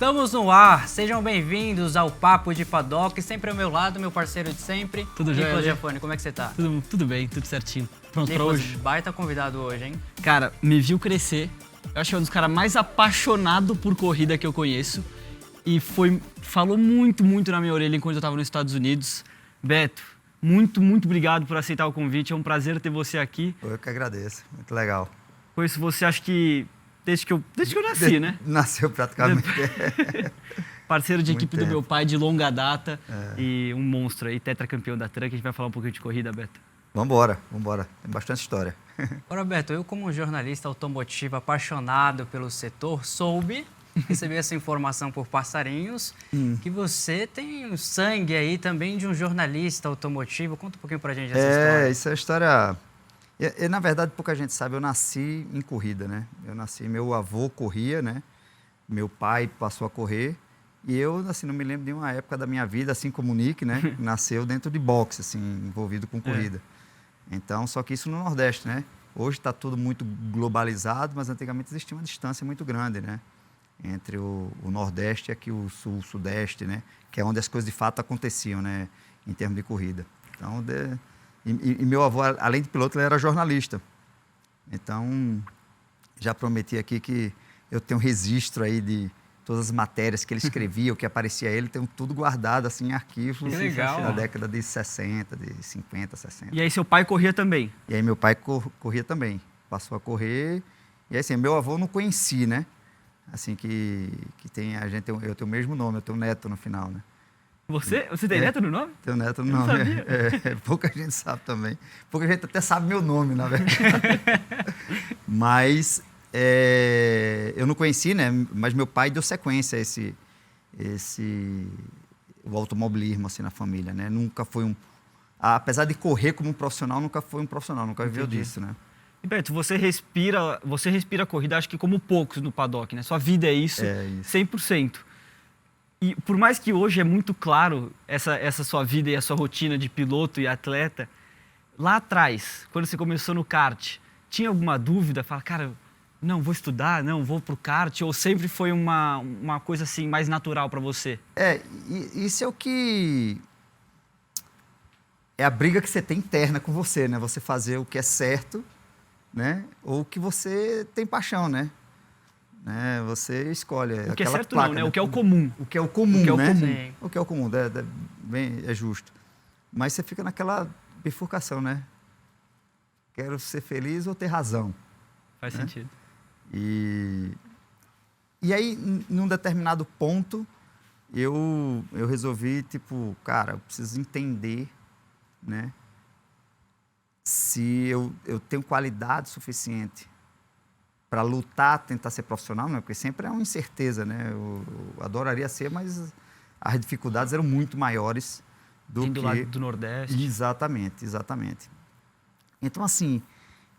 Estamos no ar, sejam bem-vindos ao Papo de Paddock, sempre ao meu lado, meu parceiro de sempre, Tudo jóia, Nicolas né? Giafone, como é que você tá? Tudo bem, tudo certinho. Pronto pra Nicolas, hoje? baita convidado hoje, hein? Cara, me viu crescer. Eu acho que é um dos caras mais apaixonados por corrida que eu conheço. E falou muito na minha orelha enquanto eu tava nos Estados Unidos. Beto, muito obrigado por aceitar o convite. É um prazer ter você aqui. Eu que agradeço, muito legal. Conheço você, acho que desde que eu nasci, né? Nasceu praticamente. Parceiro de Muito equipe do tempo. meu pai de longa data e um monstro aí, tetracampeão da Truck. A gente vai falar um pouquinho de corrida, Beto. Vambora. Tem bastante história. Ora, Beto, eu como jornalista automotivo apaixonado pelo setor, recebi essa informação por passarinhos, que você tem o sangue aí também de um jornalista automotivo. Conta um pouquinho pra gente essa história. Isso é história... na verdade, pouca gente sabe, eu nasci em corrida, né? Meu avô corria, né? Meu pai passou a correr. E eu, assim, não me lembro de uma época da minha vida, assim como o Nick, né? Nasceu dentro de boxe, assim, envolvido com corrida. Então, só que isso no Nordeste, né? Hoje está tudo muito globalizado, mas antigamente existia uma distância muito grande, né? Entre o Nordeste e aqui o Sul, o Sudeste, né? Que é onde as coisas de fato aconteciam, né? Em termos de corrida. Então, e meu avô, além de piloto, ele era jornalista. Então, já prometi aqui que eu tenho registro aí de todas as matérias que ele escrevia, o que aparecia a ele, tenho tudo guardado assim em arquivos Que legal. da década de 60, de 50, 60. E aí seu pai corria também? E aí meu pai corria também, passou a correr. E aí, assim, meu avô eu não conheci, né? Assim, que tem, eu tenho o mesmo nome, eu tenho neto no final, né? Você tem neto no nome? Tenho neto no Eu não nome. sabia. Pouca gente sabe também. Pouca gente até sabe meu nome, na verdade. Mas eu não conheci, né? Mas meu pai deu sequência a o automobilismo assim na família, né? Nunca foi apesar de correr como um profissional, nunca foi um profissional, nunca viveu disso, né? E Beto, você respira a corrida, acho que como poucos no paddock, né? Sua vida é isso, É isso. 100%. E por mais que hoje é muito claro essa sua vida e a sua rotina de piloto e atleta, lá atrás, quando você começou no kart, tinha alguma dúvida? Fala, cara, não, vou estudar, não, vou pro kart? Ou sempre foi uma coisa assim mais natural para você? Isso é o que... É a briga que você tem interna com você, né? Você fazer o que é certo, né? Ou o que você tem paixão, né? Você escolhe. O que é aquela certo placa, não, né? O que é o comum. O que é o comum, O que é o né? comum. Sim. O que é o comum, é justo. Mas você fica naquela bifurcação, né? Quero ser feliz ou ter razão? Faz sentido. E aí, num determinado ponto, eu resolvi, tipo, cara, eu preciso entender, né? Se eu tenho qualidade suficiente para lutar, tentar ser profissional, né? Porque sempre é uma incerteza, né? Eu adoraria ser, mas as dificuldades eram muito maiores do Do lado do Nordeste. Exatamente. Então, assim,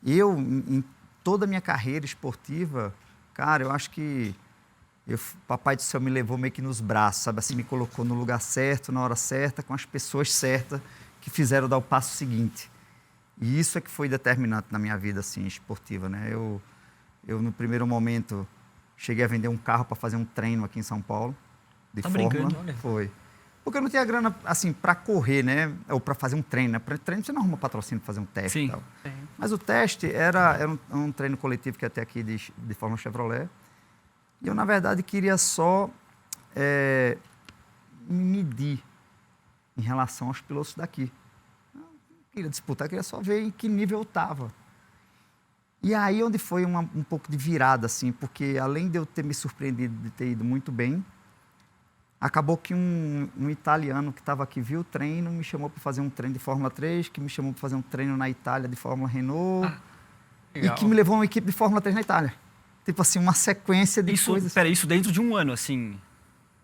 em toda a minha carreira esportiva, cara, eu acho que Papai do Céu me levou meio que nos braços, sabe? Assim, me colocou no lugar certo, na hora certa, com as pessoas certas que fizeram dar o passo seguinte. E isso é que foi determinante na minha vida, assim, esportiva, né? Eu no primeiro momento, cheguei a vender um carro para fazer um treino aqui em São Paulo, de Tá Fórmula. brincando? Olha. Foi. Porque eu não tinha grana, assim, para correr, né? Ou para fazer um treino, né? Para treino você não arruma patrocínio para fazer um teste Sim. e tal. Sim. Mas o teste era um treino coletivo que ia ter aqui de Fórmula Chevrolet. E eu, na verdade, queria só me medir em relação aos pilotos daqui. Eu não queria disputar, queria só ver em que nível eu estava. E aí onde foi um pouco de virada, assim, porque além de eu ter me surpreendido de ter ido muito bem, acabou que um italiano que estava aqui viu o treino, me chamou para fazer um treino de Fórmula 3, que me chamou para fazer um treino na Itália de Fórmula Renault, e Legal. que me levou a uma equipe de Fórmula 3 na Itália. Tipo assim, uma sequência de coisas. Isso dentro de um ano, assim.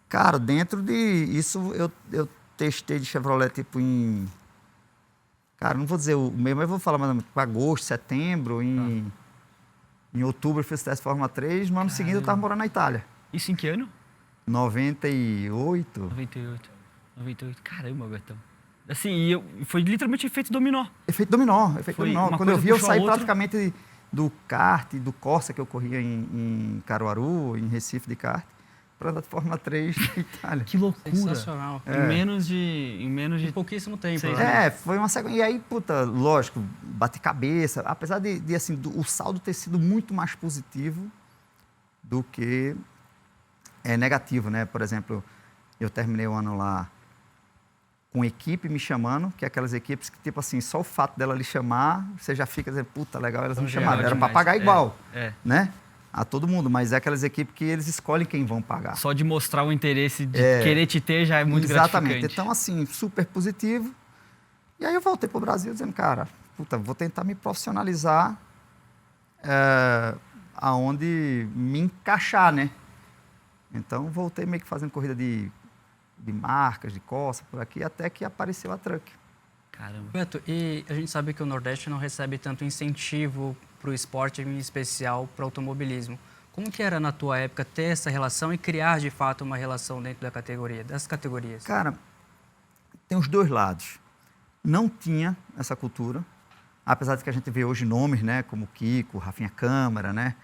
Cara, dentro de isso eu testei de Chevrolet tipo em... Cara, não vou dizer o mesmo, mas eu vou falar mais ou menos, tipo, agosto, setembro, em outubro eu fiz o teste de Fórmula 3, no ano seguinte eu estava morando na Itália. Isso em que ano? 98. 98. Caramba, Betão. Assim, foi literalmente efeito dominó. Efeito dominó. Foi Dominó. uma Quando eu coisa vi, eu puxou a saí outra. praticamente do kart, do Corsa que eu corria em Caruaru, em Recife de kart. para andar de Fórmula 3 na Itália. Que loucura. Sensacional. Em menos de... Em pouquíssimo tempo. Sim. Né? Foi uma sequência. E aí, puta, lógico, bate cabeça. Apesar de assim, o saldo ter sido muito mais positivo do que negativo, né? Por exemplo, eu terminei o ano lá com equipe me chamando, que é aquelas equipes que, tipo assim, só o fato dela lhe chamar, você já fica dizendo, puta, legal, elas me chamaram. Era para pagar igual, né? A todo mundo, mas é aquelas equipes que eles escolhem quem vão pagar. Só de mostrar o interesse de querer te ter já é muito exatamente. gratificante. Então, assim, super positivo. E aí eu voltei para o Brasil dizendo, cara, puta, vou tentar me profissionalizar aonde me encaixar, né? Então, voltei meio que fazendo corrida de marcas, de costa, por aqui, até que apareceu a Truck. Caramba. Beto, e a gente sabe que o Nordeste não recebe tanto incentivo para o esporte, em especial para o automobilismo. Como que era na tua época ter essa relação e criar, de fato, uma relação dentro da categoria, das categorias? Cara, tem os dois lados. Não tinha essa cultura, apesar de que a gente vê hoje nomes, né, como Kiko, Rafinha Câmara, né,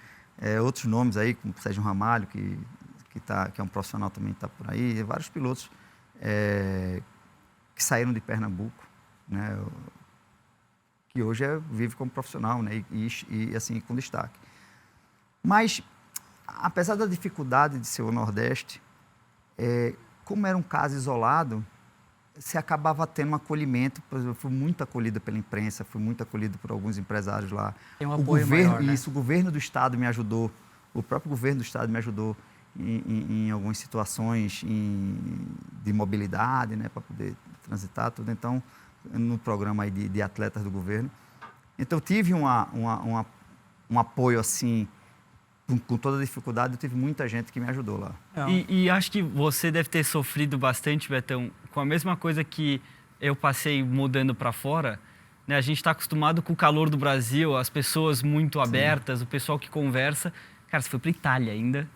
outros nomes aí, como Sérgio Ramalho, que é um profissional também, está por aí, vários pilotos que saíram de Pernambuco, né, que hoje vive como profissional, né, e assim, com destaque. Mas, apesar da dificuldade de ser o Nordeste, como era um caso isolado, você acabava tendo um acolhimento. Por exemplo, eu fui muito acolhido pela imprensa, fui muito acolhido por alguns empresários lá. Tem um apoio maior, né? Isso, o governo do Estado me ajudou, o próprio governo do Estado me ajudou em algumas situações de mobilidade, né, para poder transitar tudo. Então, no programa aí de atletas do governo. Então, eu tive um apoio assim, com toda a dificuldade, eu tive muita gente que me ajudou lá. E acho que você deve ter sofrido bastante, Betão, com a mesma coisa que eu passei mudando para fora. Né? A gente está acostumado com o calor do Brasil, as pessoas muito abertas, o pessoal que conversa. Cara, você foi para Itália ainda.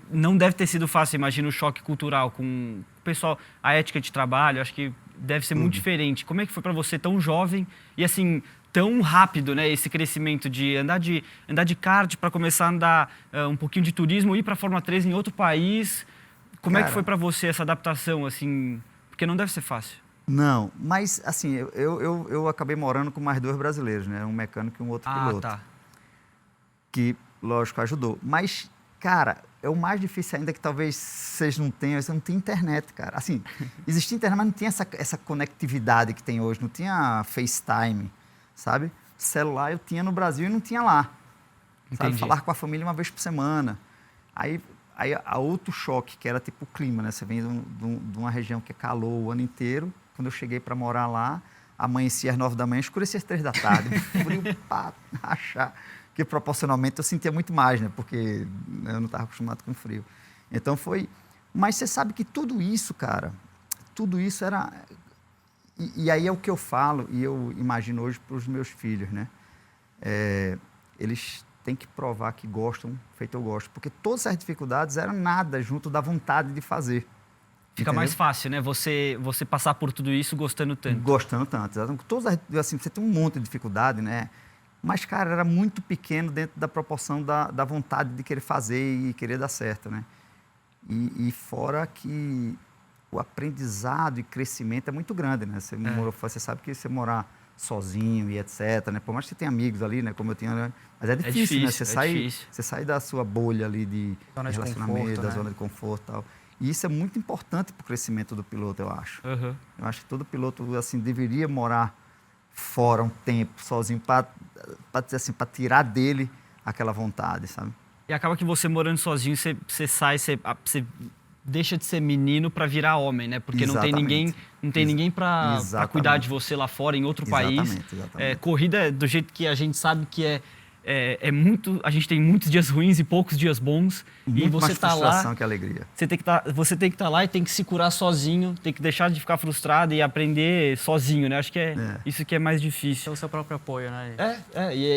Não deve ter sido fácil, imagina o choque cultural com o pessoal, a ética de trabalho, acho que deve ser muito diferente. Como é que foi para você, tão jovem e assim, tão rápido, né, esse crescimento de andar de kart para começar a andar um pouquinho de turismo, ir para a Fórmula 3 em outro país? Como é que foi para você essa adaptação, assim? Porque não deve ser fácil. Não, mas assim, eu acabei morando com mais dois brasileiros, né? Um mecânico e um outro piloto. Tá. Que, lógico, ajudou. Mas, cara, é o mais difícil ainda que talvez vocês não tenham, você não tem internet, cara. Assim, existia internet, mas não tinha essa conectividade que tem hoje, não tinha FaceTime, sabe? Celular eu tinha no Brasil e não tinha lá. Sabe? Falar com a família uma vez por semana. Aí a outro choque, que era tipo o clima, né? Você vem de uma região que é calor o ano inteiro. Quando eu cheguei para morar lá, amanhecia às 9 da manhã, escurecia às 3 da tarde. Frio para achar. Que proporcionalmente eu sentia muito mais, né? Porque eu não estava acostumado com frio. Então foi... Mas você sabe que tudo isso, cara, tudo isso era... E aí é o que eu falo, e eu imagino hoje para os meus filhos, né? Eles têm que provar que gostam, feito eu gosto. Porque todas as dificuldades eram nada junto da vontade de fazer. Fica entendeu? mais fácil, né? Você passar por tudo isso gostando tanto. Gostando tanto, exatamente. Assim, você tem um monte de dificuldade, né? Mas, cara, era muito pequeno dentro da proporção da vontade de querer fazer e querer dar certo, né? E fora que o aprendizado e crescimento é muito grande, né? Você sabe que você morar sozinho e etc, né? Por mais que você tenha amigos ali, né? Como eu tinha, né? Mas é difícil, né? Você sai da sua bolha ali de relacionamento, da zona de conforto e tal. E isso é muito importante para o crescimento do piloto, eu acho. Uhum. Eu acho que todo piloto, assim, deveria morar fora um tempo, sozinho, para tirar dele aquela vontade, sabe? E acaba que você morando sozinho, você sai, você deixa de ser menino para virar homem, né? Porque não tem ninguém para cuidar de você lá fora, em outro país. Exatamente. Corrida, do jeito que a gente sabe que a gente tem muitos dias ruins e poucos dias bons. Muito e você mais tá frustração lá, que alegria. Você tem que estar lá e tem que se curar sozinho, tem que deixar de ficar frustrado e aprender sozinho, né? Acho que isso que é mais difícil. É o seu próprio apoio, né?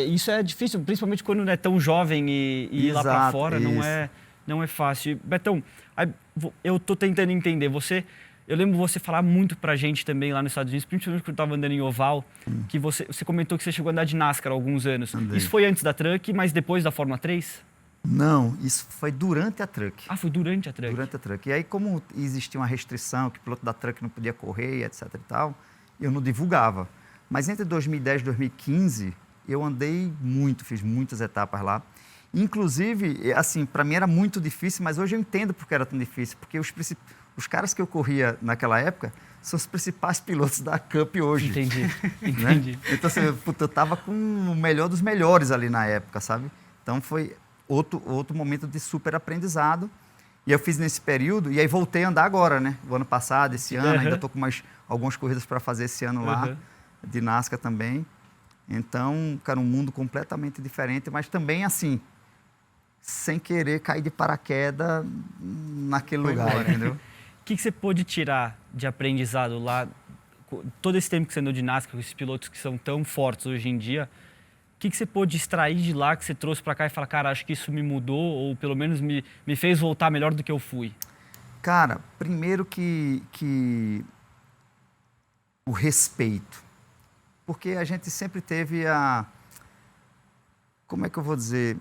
Isso é difícil, principalmente quando não é tão jovem e ir lá para fora não é fácil. Betão, eu tô tentando entender. Eu lembro você falar muito pra gente também lá nos Estados Unidos, principalmente quando eu estava andando em oval, que você comentou que você chegou a andar de NASCAR há alguns anos. Andei. Isso foi antes da Truck, mas depois da Fórmula 3? Não, isso foi durante a truck. Ah, foi durante a truck. Durante a truck. E aí, como existia uma restrição, que o piloto da truck não podia correr, etc e tal, eu não divulgava. Mas entre 2010 e 2015, eu andei muito, fiz muitas etapas lá. Inclusive, assim, para mim era muito difícil, mas hoje eu entendo porque era tão difícil, porque os caras que eu corria naquela época são os principais pilotos da Cup hoje. Entendi, Né? entendi. Então, assim, eu tava com o melhor dos melhores ali na época, sabe? Então, foi outro momento de super aprendizado. E eu fiz nesse período, e aí voltei a andar agora, né? O ano passado, esse ano, ainda estou com algumas corridas para fazer esse ano lá, de NASCAR também. Então, cara, um mundo completamente diferente, mas também, assim, sem querer cair de paraquedas naquele lugar, entendeu? O que você pôde tirar de aprendizado lá, todo esse tempo que você andou de NASCAR, com esses pilotos que são tão fortes hoje em dia, o que você pôde extrair de lá, que você trouxe para cá e falar, cara, acho que isso me mudou, ou pelo menos me fez voltar melhor do que eu fui? Cara, primeiro que o respeito. Porque a gente sempre teve como é que eu vou dizer?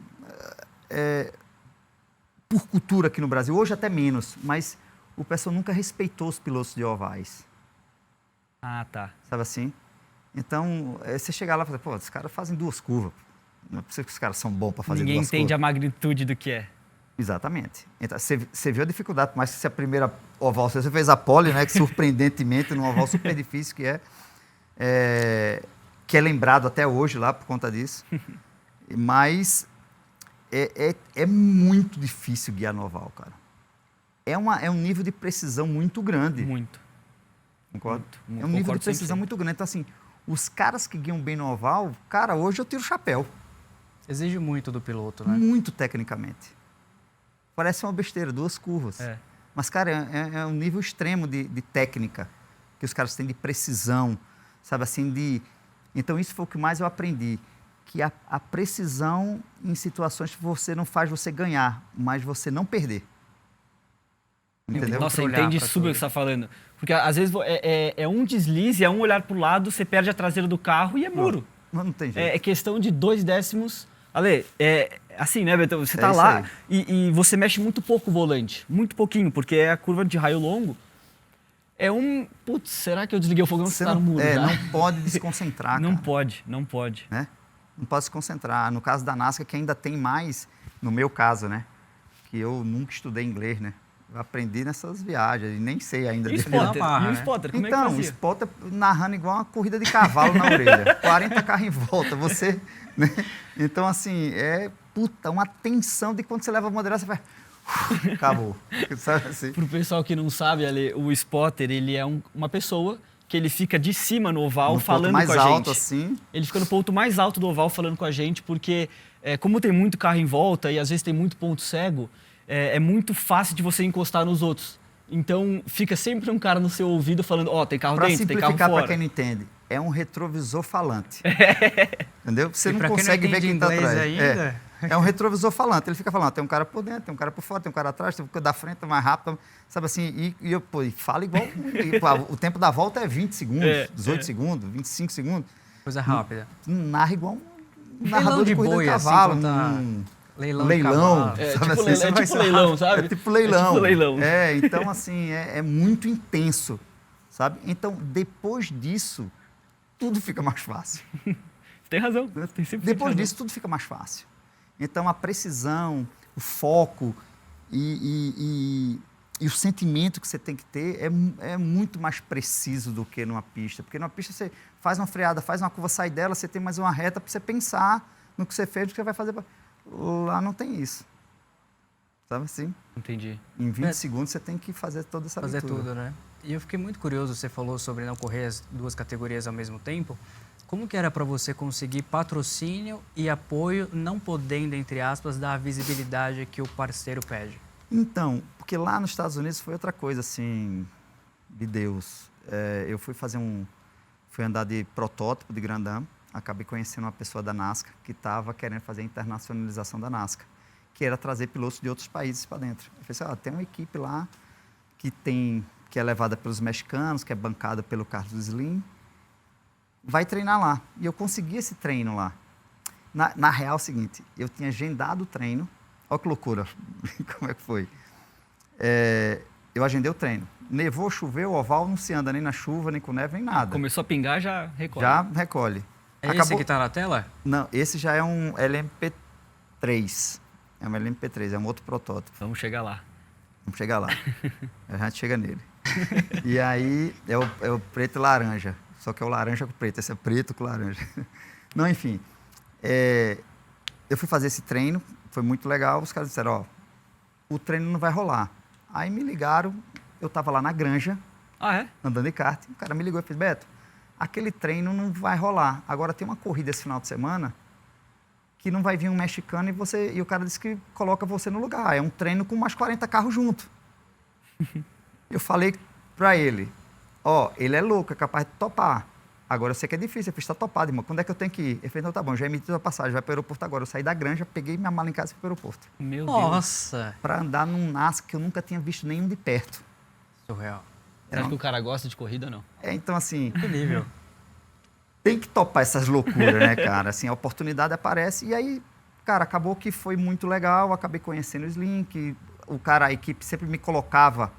Por cultura aqui no Brasil, hoje até menos, mas o pessoal nunca respeitou os pilotos de ovais. Ah, tá. Sabe assim? Então, você chegar lá e falar, pô, os caras fazem 2 curvas. Não é possível que os caras são bons para fazer 2 curvas. Ninguém entende a magnitude do que é. Exatamente. Então, você viu a dificuldade, por mais que se a primeira oval, você fez a pole, né, que surpreendentemente, num oval super difícil que é lembrado até hoje lá por conta disso. Mas é muito difícil guiar no oval, cara. É um nível de precisão muito grande. Muito. Concordo? Muito, é um nível de concordo precisão 100%. muito grande. Então, assim, os caras que guiam bem no oval, cara, hoje eu tiro o chapéu. Exige muito do piloto, né? Muito tecnicamente. Parece uma besteira, 2 curvas. É. Mas, cara, é um nível extremo de técnica que os caras têm, de precisão, sabe assim, Então, isso foi o que mais eu aprendi, que a precisão em situações que você não faz você ganhar, mas você não perder. Entendeu? Nossa, Pra olhar entende pra super o tudo. que você está falando. Porque às vezes é um deslize, é um olhar para o lado, você perde a traseira do carro e é muro. Não tem jeito. É questão de 2 décimos. Ale, assim, né, Betão? Você tá isso lá aí. e você mexe muito pouco o volante. Muito pouquinho, porque é a curva de raio longo. Putz, será que eu desliguei o fogão? Você tá no muro já? não pode desconcentrar, Não cara. pode, não pode. Né? Não pode se concentrar. No caso da NASCAR, que ainda tem mais, no meu caso, né? Que eu nunca estudei inglês, né? Eu aprendi nessas viagens e nem sei ainda. E o definir. spotter? amarra, E o né? spotter? Como é Então, que o fazia? spotter narrando igual uma corrida de cavalo na orelha. 40 carros em volta. Você, né? Então, assim, uma tensão de quando você leva a bandeira, você vai... Acabou. Sabe assim? Pro pessoal que não sabe, Ale, o spotter, ele é uma pessoa que ele fica de cima no oval No falando ponto mais com a alto, gente. assim. Ele fica no ponto mais alto do oval falando com a gente, porque como tem muito carro em volta e às vezes tem muito ponto cego, é muito fácil de você encostar nos outros. Então, fica sempre um cara no seu ouvido falando, tem carro Para dentro, tem carro simplificar para fora. quem não entende, é um retrovisor falante. Entendeu? Você E não pra quem consegue ver entende quem está inglês atrás. ainda... É um retrovisor falante. Ele fica falando, tem um cara por dentro, tem um cara por fora, tem um cara atrás, tem um cara da frente, tem mais rápido, sabe assim? E eu falo igual... o tempo da volta é 20 segundos, 18 segundos, 25 segundos. Coisa rápida. Narra igual um Leilão narrador de de corrida boi, de assim, cavalo. quando tá um leilão de leilão. cavalo. É sabe tipo, assim? Você vai tipo ser leilão, rápido. sabe? É tipo leilão. É tipo leilão. Então, assim, é muito intenso, sabe? Então, depois disso, tudo fica mais fácil. Tem razão. Tem sempre Depois razão. disso, tudo fica mais fácil. Então, a precisão, o foco e o sentimento que você tem que ter é muito mais preciso do que numa pista. Porque numa pista você faz uma freada, faz uma curva, sai dela, você tem mais uma reta para você pensar no que você fez, no que você vai fazer. Lá não tem isso. Sabe assim? Entendi. Em 20 segundos você tem que fazer toda essa Fazer leitura. tudo, né? E eu fiquei muito curioso, você falou sobre não correr as 2 categorias ao mesmo tempo. Como que era para você conseguir patrocínio e apoio, não podendo, entre aspas, dar a visibilidade que o parceiro pede? Então, porque lá nos Estados Unidos foi outra coisa, assim, de Deus. Eu fui andar de protótipo de Grand Am, acabei conhecendo uma pessoa da NASCAR que estava querendo fazer a internacionalização da NASCAR, que era trazer pilotos de outros países para dentro. Eu falei assim, tem uma equipe lá que é levada pelos mexicanos, que é bancada pelo Carlos Slim, vai treinar lá. E eu consegui esse treino lá. Na real, é o seguinte, eu tinha agendado o treino. Olha que loucura. Como é que foi? Eu agendei o treino. Nevou, choveu, oval, não se anda nem na chuva, nem com neve, nem nada. Começou a pingar, já recolhe. Já recolhe. É esse que tá na tela? Não, esse já é um LMP3. É um LMP3, é um outro protótipo. Vamos chegar lá. Vamos chegar lá. A gente chega nele. E aí é o preto e laranja. Só que é o laranja com preto. Esse é preto com laranja. Não, enfim. Eu fui fazer esse treino, foi muito legal. Os caras disseram, ó, o treino não vai rolar. Aí me ligaram, eu estava lá na granja, andando de kart. O cara me ligou e fez, Beto, aquele treino não vai rolar. Agora tem uma corrida esse final de semana que não vai vir um mexicano e o cara disse que coloca você no lugar. É um treino com mais 40 carros junto. Eu falei para ele, ó, ele é louco, é capaz de topar. Agora eu sei que é difícil, eu fiz, tá topado, irmão. Quando é que eu tenho que ir? Ele fez, não, tá bom, já emiti a passagem, vai para o aeroporto agora. Eu saí da granja, peguei minha mala em casa e fui para o aeroporto. Meu Nossa! Para andar num NASCAR que eu nunca tinha visto nenhum de perto. Surreal. Você acha que o cara gosta de corrida ou não? Então, assim, Que nível. tem que topar essas loucuras, né, cara? Assim, a oportunidade aparece e aí, cara, acabou que foi muito legal, acabei conhecendo o Slink, a equipe sempre me colocava,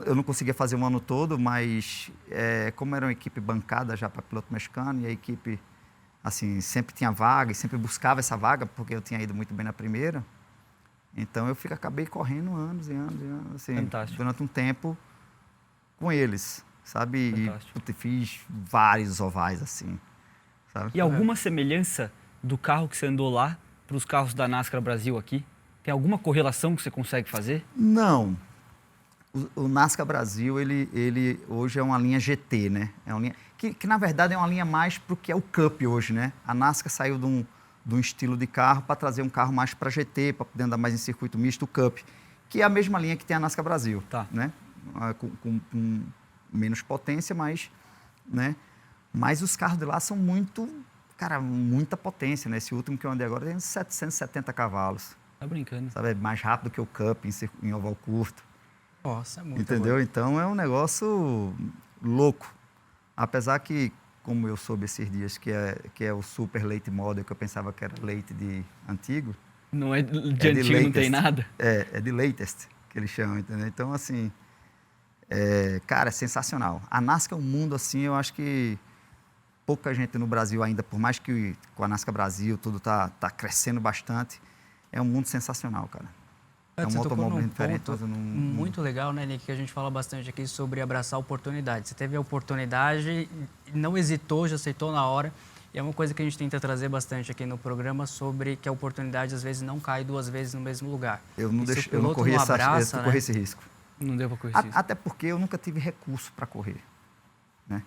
eu não conseguia fazer um ano todo, mas como era uma equipe bancada já para piloto mexicano e a equipe, assim, sempre tinha vaga e sempre buscava essa vaga, porque eu tinha ido muito bem na primeira, então eu acabei correndo anos e anos e anos, assim, fantástico, durante um tempo com eles, sabe? Fantástico. E fiz vários ovais, assim, sabe? E alguma semelhança do carro que você andou lá para os carros da NASCAR Brasil aqui? Tem alguma correlação que você consegue fazer? Não. O NASCAR Brasil, ele hoje é uma linha GT, né? É uma linha que na verdade é uma linha mais para o que é o Cup hoje, né? A NASCAR saiu de um estilo de carro para trazer um carro mais para GT, para poder andar mais em circuito misto, o Cup, que é a mesma linha que tem a NASCAR Brasil, né? Com menos potência, mas os carros de lá são muita potência, né? Esse último que eu andei agora tem 770 cavalos. Tá brincando. Sabe, é mais rápido que o Cup em oval curto. Nossa, é muito entendeu? bom. Então é um negócio louco. Apesar que, como eu soube esses dias, que é o super late model, que eu pensava que era leite de antigo. Não é de antigo, não tem nada? É de latest, que eles chamam, entendeu? Então, assim, cara, é sensacional. A NASCAR é um mundo, assim, eu acho que pouca gente no Brasil ainda, por mais que com a NASCAR Brasil tudo tá crescendo bastante, é um mundo sensacional, cara. É um automóvel diferente. Muito legal, né, Nick? Que a gente fala bastante aqui sobre abraçar a oportunidade. Você teve a oportunidade, não hesitou, já aceitou na hora. E é uma coisa que a gente tenta trazer bastante aqui no programa sobre que a oportunidade às vezes não cai duas vezes no mesmo lugar. Eu não corri esse risco. Não deu para correr esse risco. Até porque eu nunca tive recurso para correr, né?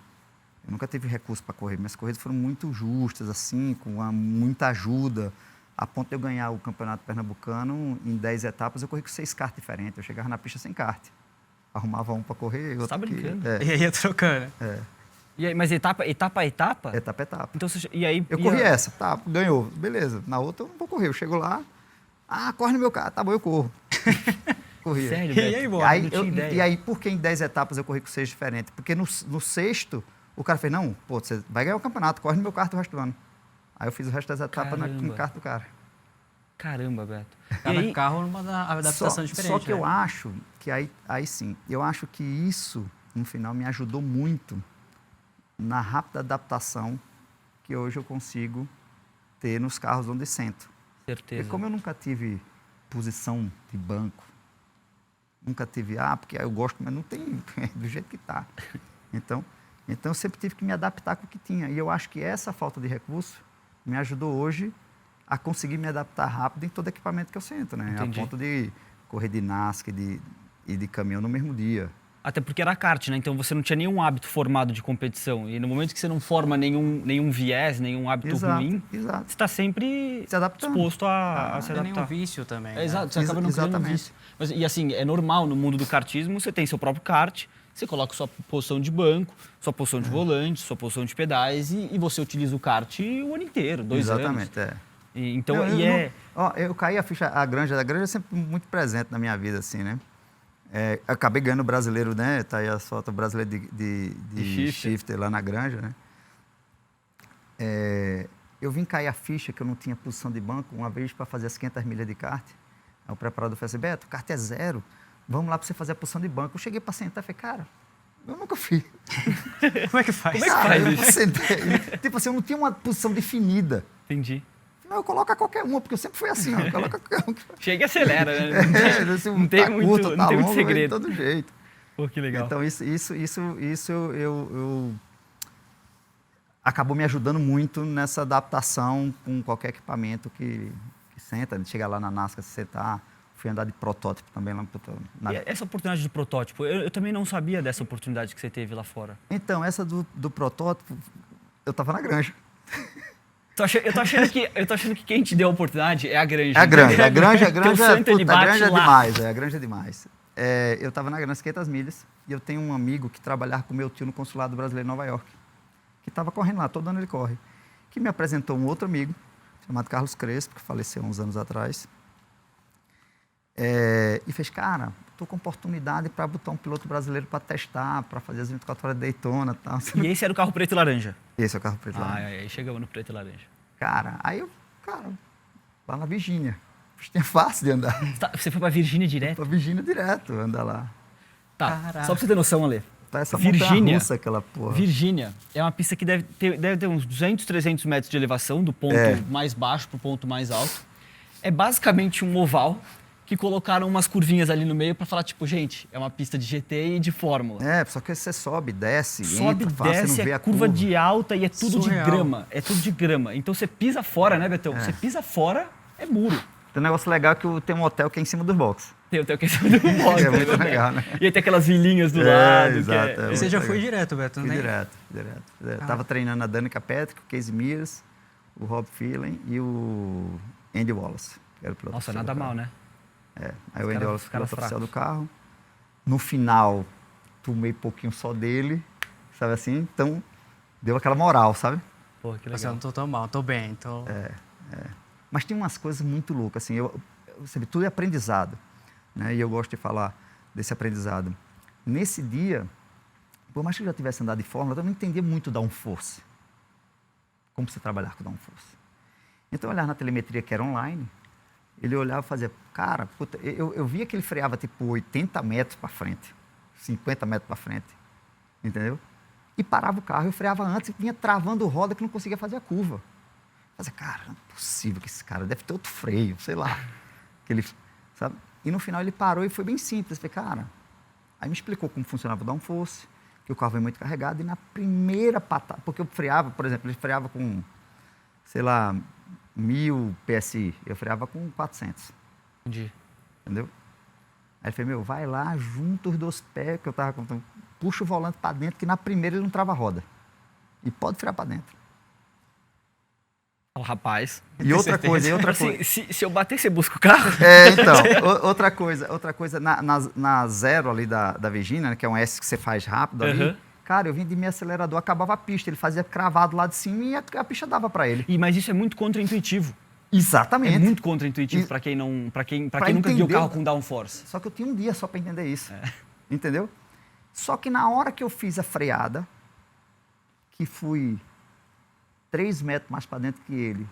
Eu nunca tive recurso para correr. Minhas corridas foram muito justas, assim, com muita ajuda. A ponto de eu ganhar o Campeonato Pernambucano, em 10 etapas, eu corri com 6 karts diferentes. Eu chegava na pista sem kart. Arrumava um para correr, outro tá brincando? E aí ia trocando. E aí, mas etapa a etapa? Etapa a etapa. Então, e aí, eu corri essa, tá, ganhou, beleza. Na outra eu não vou correr, eu chego lá, corre no meu carro, tá bom, eu corro. Corria. Sério, e aí, boa, não tinha ideia. E aí, por que em 10 etapas eu corri com 6 diferentes? Porque no sexto, o cara fez, não, pô, você vai ganhar o campeonato, corre no meu carro o resto do ano. Aí eu fiz o resto das etapas no carro do cara. Caramba, Beto. Cada carro numa adaptação diferente. Só que eu acho que aí sim, eu acho que isso, no final, me ajudou muito na rápida adaptação que hoje eu consigo ter nos carros onde sento. Certeza. Porque como eu nunca tive posição de banco, nunca tive, porque eu gosto, mas não tem, do jeito que está. Então eu sempre tive que me adaptar com o que tinha. E eu acho que essa falta de recurso me ajudou hoje a conseguir me adaptar rápido em todo equipamento que eu sento, né? Entendi. A ponto de correr de NASCAR e de caminhão no mesmo dia. Até porque era kart, né? Então você não tinha nenhum hábito formado de competição. E no momento que você não forma nenhum viés, nenhum hábito ruim, você está sempre se adaptando. Disposto a se adaptar. Não tem nenhum vício também. Né? Exato, você acaba não criando um vício. Mas, e assim, é normal no mundo do kartismo, você tem seu próprio kart, você coloca sua posição de banco, sua posição de volante, sua posição de pedais e você utiliza o kart o ano inteiro, 2 anos. Exatamente, Então, eu caí a ficha, a granja é sempre muito presente na minha vida, assim, né? Acabei ganhando o brasileiro, né? Tá aí a foto brasileira de shifter lá na granja, né? Eu vim cair a ficha que eu não tinha posição de banco uma vez para fazer as 500 milhas de kart. Aí o preparador falou assim, Beto, o kart é 0, vamos lá para você fazer a posição de banco. Eu cheguei para sentar e falei, cara, eu nunca fiz. Como é que faz? Como é que Cara, faz eu isso? sentei, tipo assim, eu não tinha uma posição definida. Entendi. Não, eu coloco a qualquer uma, porque eu sempre fui assim, ó, coloca qualquer uma. Chega e acelera, né? Não tem muito- curto, não tá tem muito longo, segredo. de todo jeito. Pô, que legal. Então, isso eu acabou me ajudando muito nessa adaptação com qualquer equipamento que senta. De chegar lá na NASCAR, se sentar. Fui andar de protótipo também lá na... E essa oportunidade de protótipo, eu também não sabia dessa oportunidade que você teve lá fora. Então, essa do protótipo, eu tava na granja. Eu tô achando que quem te deu a oportunidade é a granja. É a granja. Teu santo, ele Puta, a bate granja é lá. demais. A granja é demais. Eu estava na granja 500 milhas e eu tenho um amigo que trabalhava com meu tio no consulado brasileiro em Nova York, que estava correndo lá, todo ano ele corre, que me apresentou um outro amigo, chamado Carlos Crespo, que faleceu uns anos atrás, e fez, cara, estou com oportunidade para botar um piloto brasileiro para testar, para fazer as 24 horas de Daytona e tal. E esse era o carro preto e laranja. Esse é o carro preto lá. Aí chegamos no preto e laranja. Cara, lá na Virgínia. Tinha fácil de andar. Você foi pra Virgínia direto? Pra Virgínia direto, andar lá. Tá, Caraca. só pra você ter noção, Ale. Essa Virgínia. montanha-russa, aquela porra. Virgínia é uma pista que deve ter uns 200, 300 metros de elevação, do ponto mais baixo pro ponto mais alto. É basicamente um oval que colocaram umas curvinhas ali no meio pra falar, tipo, gente, é uma pista de GT e de Fórmula. Só que você sobe, desce, Sobe, entra, fácil, você desce, não vê é a curva de alta e é tudo Surreal. de grama. É tudo de grama. Então você pisa fora, né, Betão? Você pisa fora, é muro. Tem um negócio legal que tem um hotel que é em cima dos boxes. Tem a questão do modo. É muito legal, né? E aí tem aquelas vilinhas do lado. exato. Que é... E você muito já legal. foi direto, Beto, Fui né? direto. Tava treinando a Danica Patrick, o Casey Mears, o Rob Phelan e o Andy Wallace, que era o piloto Nossa, oficial nada do carro. mal, né? Aí o Andy caras- Wallace, os caras piloto oficial do fracos. carro. No final, tomei pouquinho só dele, sabe assim? Então, deu aquela moral, sabe? Pô, que Assim, eu legal. não tô tão mal, tô bem, tô... Mas tem umas coisas muito loucas, assim, você vê, tudo é aprendizado, né? E eu gosto de falar desse aprendizado. Nesse dia, por mais que eu já tivesse andado de Fórmula, eu não entendia muito downforce. Como você trabalhar com downforce. Então, eu olhava na telemetria que era online, ele olhava e fazia, cara, puta, eu via que ele freava tipo 80 metros para frente, 50 metros para frente, entendeu? E parava o carro, eu freava antes e vinha travando roda que não conseguia fazer a curva. Fazia, cara, não é possível que esse cara deve ter outro freio, sei lá. Que ele, sabe? E no final ele parou e foi bem simples. Eu falei, cara, aí me explicou como funcionava o downforce, que o carro vem muito carregado, e na primeira patada, porque eu freava, por exemplo, ele freava com, sei lá, 1000 PSI, eu freava com 400, Entendi. entendeu? Aí ele falou, vai lá, junta os dois pés, que eu tava contando, puxa o volante para dentro, que na primeira ele não trava a roda. E pode frear para dentro. Fala, rapaz. E outra coisa, Assim, se eu bater, você busca o carro? Então, outra coisa na zero ali da Virgínia, né, que é um S que você faz rápido ali, Uhum. cara, eu vim de meu acelerador, acabava a pista, ele fazia cravado lá de cima e a pista dava para ele. Mas isso é muito contraintuitivo. Exatamente. É muito contraintuitivo E- para quem Pra quem nunca guiou entender carro o- com downforce. Só que eu tinha um dia só para entender isso, entendeu? Só que na hora que eu fiz a freada, que fui 3 metros mais para dentro que ele,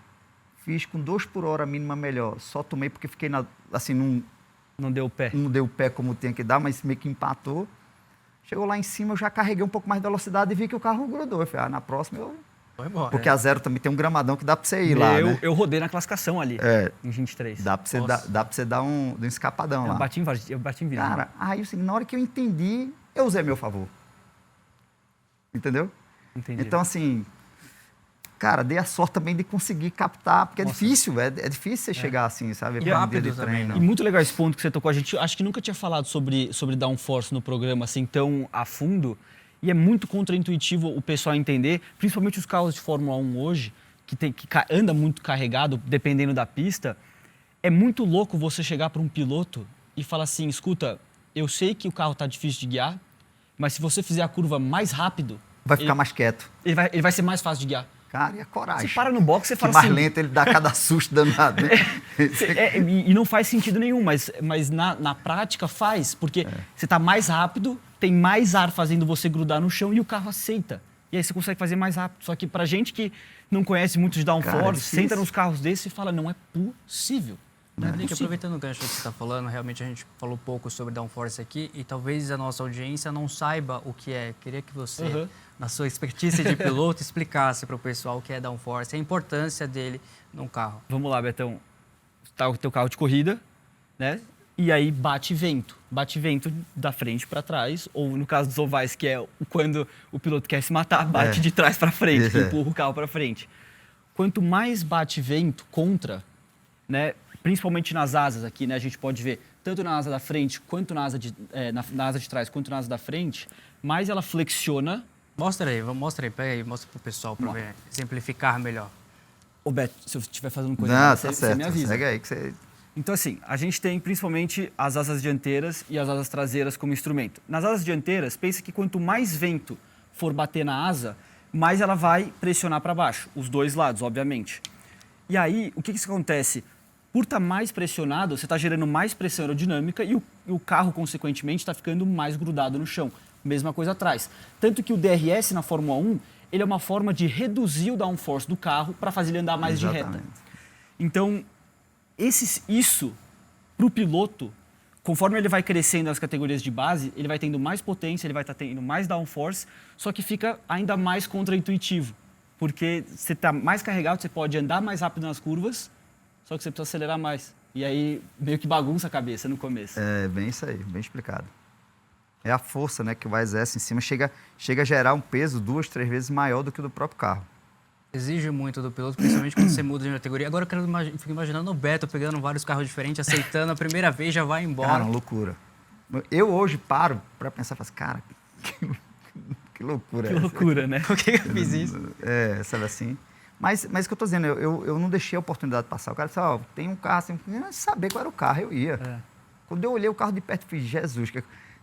fiz com 2 por hora mínima melhor, só tomei porque fiquei assim, Não deu o pé. não deu o pé como tinha que dar, mas meio que empatou. Chegou lá em cima, eu já carreguei um pouco mais de velocidade e vi que o carro grudou. Eu falei, na próxima eu... Foi embora. Porque a zero também tem um gramadão que dá para você ir lá, né? Eu rodei na classificação ali, É. em 23. Dá para você, Nossa. dá pra você dar um escapadão Eu lá. bati em Virgínia. Cara, aí assim, na hora que eu entendi, eu usei a meu favor. Entendeu? Entendi. Então, assim, cara, dei a sorte também de conseguir captar, porque Nossa. é difícil, é difícil você chegar assim, sabe? E Pra um rápido dia de também, treino. E muito legal esse ponto que você tocou. A gente acho que nunca tinha falado sobre downforce no programa assim tão a fundo. E é muito contraintuitivo o pessoal entender, principalmente os carros de Fórmula 1 hoje, que anda muito carregado, dependendo da pista. É muito louco você chegar para um piloto e falar assim, escuta, eu sei que o carro está difícil de guiar, mas se você fizer a curva mais rápido, Vai ficar mais quieto. ele vai ser mais fácil de guiar. Cara, e a coragem. Você para no box e que fala mais assim... lento ele dá cada susto danado, né? E não faz sentido nenhum, mas na prática faz, porque você está mais rápido, tem mais ar fazendo você grudar no chão e o carro aceita. E aí você consegue fazer mais rápido. Só que pra gente que não conhece muito de Cara, é downforce, difícil. senta nos carros desses e fala, não é possível. Henrique, aproveitando o gancho que você está falando, realmente a gente falou pouco sobre downforce aqui e talvez a nossa audiência não saiba o que é. Queria que você, na sua expertise de piloto, explicasse para o pessoal o que é downforce, a importância dele num carro. Vamos lá, Betão. Tá o teu carro de corrida, né? E aí bate vento da frente para trás, ou no caso dos ovais, que é quando o piloto quer se matar, bate de trás para frente, que empurra o carro para frente. Quanto mais bate vento contra, né, principalmente nas asas aqui, né, a gente pode ver tanto na asa da frente quanto na asa de trás, quanto na asa da frente, mais ela flexiona. Mostra aí, pega aí, mostra pro pessoal para ver, exemplificar melhor. Ô Beto, se eu estiver fazendo coisa Não, errada, tá você certo. me avisa. Segue aí que você... Então, assim, a gente tem principalmente as asas dianteiras e as asas traseiras como instrumento. Nas asas dianteiras, pensa que quanto mais vento for bater na asa, mais ela vai pressionar para baixo, os dois lados, obviamente. E aí, o que acontece? Por estar mais pressionado, você está gerando mais pressão aerodinâmica e o carro, consequentemente, está ficando mais grudado no chão. Mesma coisa atrás. Tanto que o DRS na Fórmula 1, ele é uma forma de reduzir o downforce do carro para fazer ele andar mais de reta. Então, isso, para o piloto, conforme ele vai crescendo nas categorias de base, ele vai tendo mais potência, ele vai estar tendo mais downforce, só que fica ainda mais contraintuitivo. Porque você está mais carregado, você pode andar mais rápido nas curvas, só que você precisa acelerar mais. E aí, meio que bagunça a cabeça no começo. É, bem isso aí, bem explicado. É a força, né, que o exerce em cima chega a gerar um peso 2, 3 vezes maior do que o do próprio carro. Exige muito do piloto, principalmente quando você muda de categoria. Agora eu fico imaginando o Beto pegando vários carros diferentes, aceitando a primeira vez, já vai embora. Cara, uma loucura. Eu hoje paro para pensar, faço, cara, que loucura Que loucura, né? Por que eu fiz isso? É, sabe assim. Mas o que eu tô dizendo, eu não deixei a oportunidade passar. O cara disse, ó, tem um carro assim, eu não saber qual era o carro, eu ia. É. Quando eu olhei o carro de perto, eu falei, Jesus,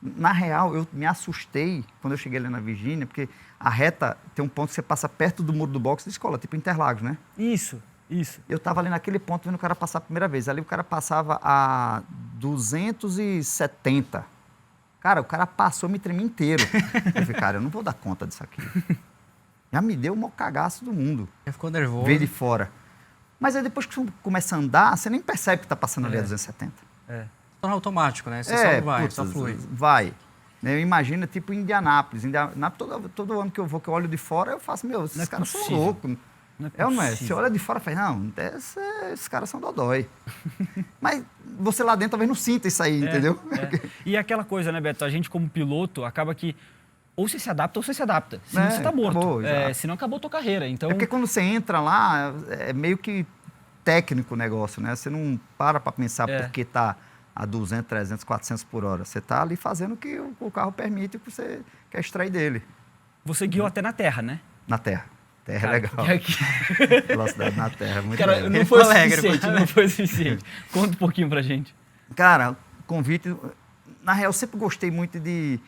na real, eu me assustei quando eu cheguei ali na Virgínia, porque a reta tem um ponto que você passa perto do muro do box da escola, tipo Interlagos, né? Isso. Eu estava ali naquele ponto vendo o cara passar a primeira vez. Ali o cara passava a 270. Cara, o cara passou, eu me tremi inteiro. Eu falei, cara, eu não vou dar conta disso aqui. Já me deu o maior cagaço do mundo. Já ficou nervoso. Veio de fora. Mas aí depois que você começa a andar, você nem percebe que está passando ali a 270. Torna automático, né? Você só vai, só flui. Vai. Eu imagino, tipo, Indianápolis. Todo ano que eu vou, que eu olho de fora, eu faço, meu, esses caras são loucos. É ou não é? Você olha de fora e fala, não, esses caras são dodói. Mas você lá dentro talvez não sinta isso aí, entendeu? E aquela coisa, né, Beto? A gente, como piloto, acaba que ou você se adapta ou você se adapta. Senão você está morto. Acabou, senão acabou a tua carreira. Então... É porque quando você entra lá, é meio que técnico o negócio, né? Você não para pensar porque está a 200, 300, 400 por hora. Você está ali fazendo o que o carro permite, o que você quer extrair dele. Você guiou até na terra, né? Na terra. Terra é legal. Velocidade na terra é muito legal. Não foi suficiente, não foi suficiente. Conta um pouquinho pra gente. Cara, convite... Na real, eu sempre gostei muito de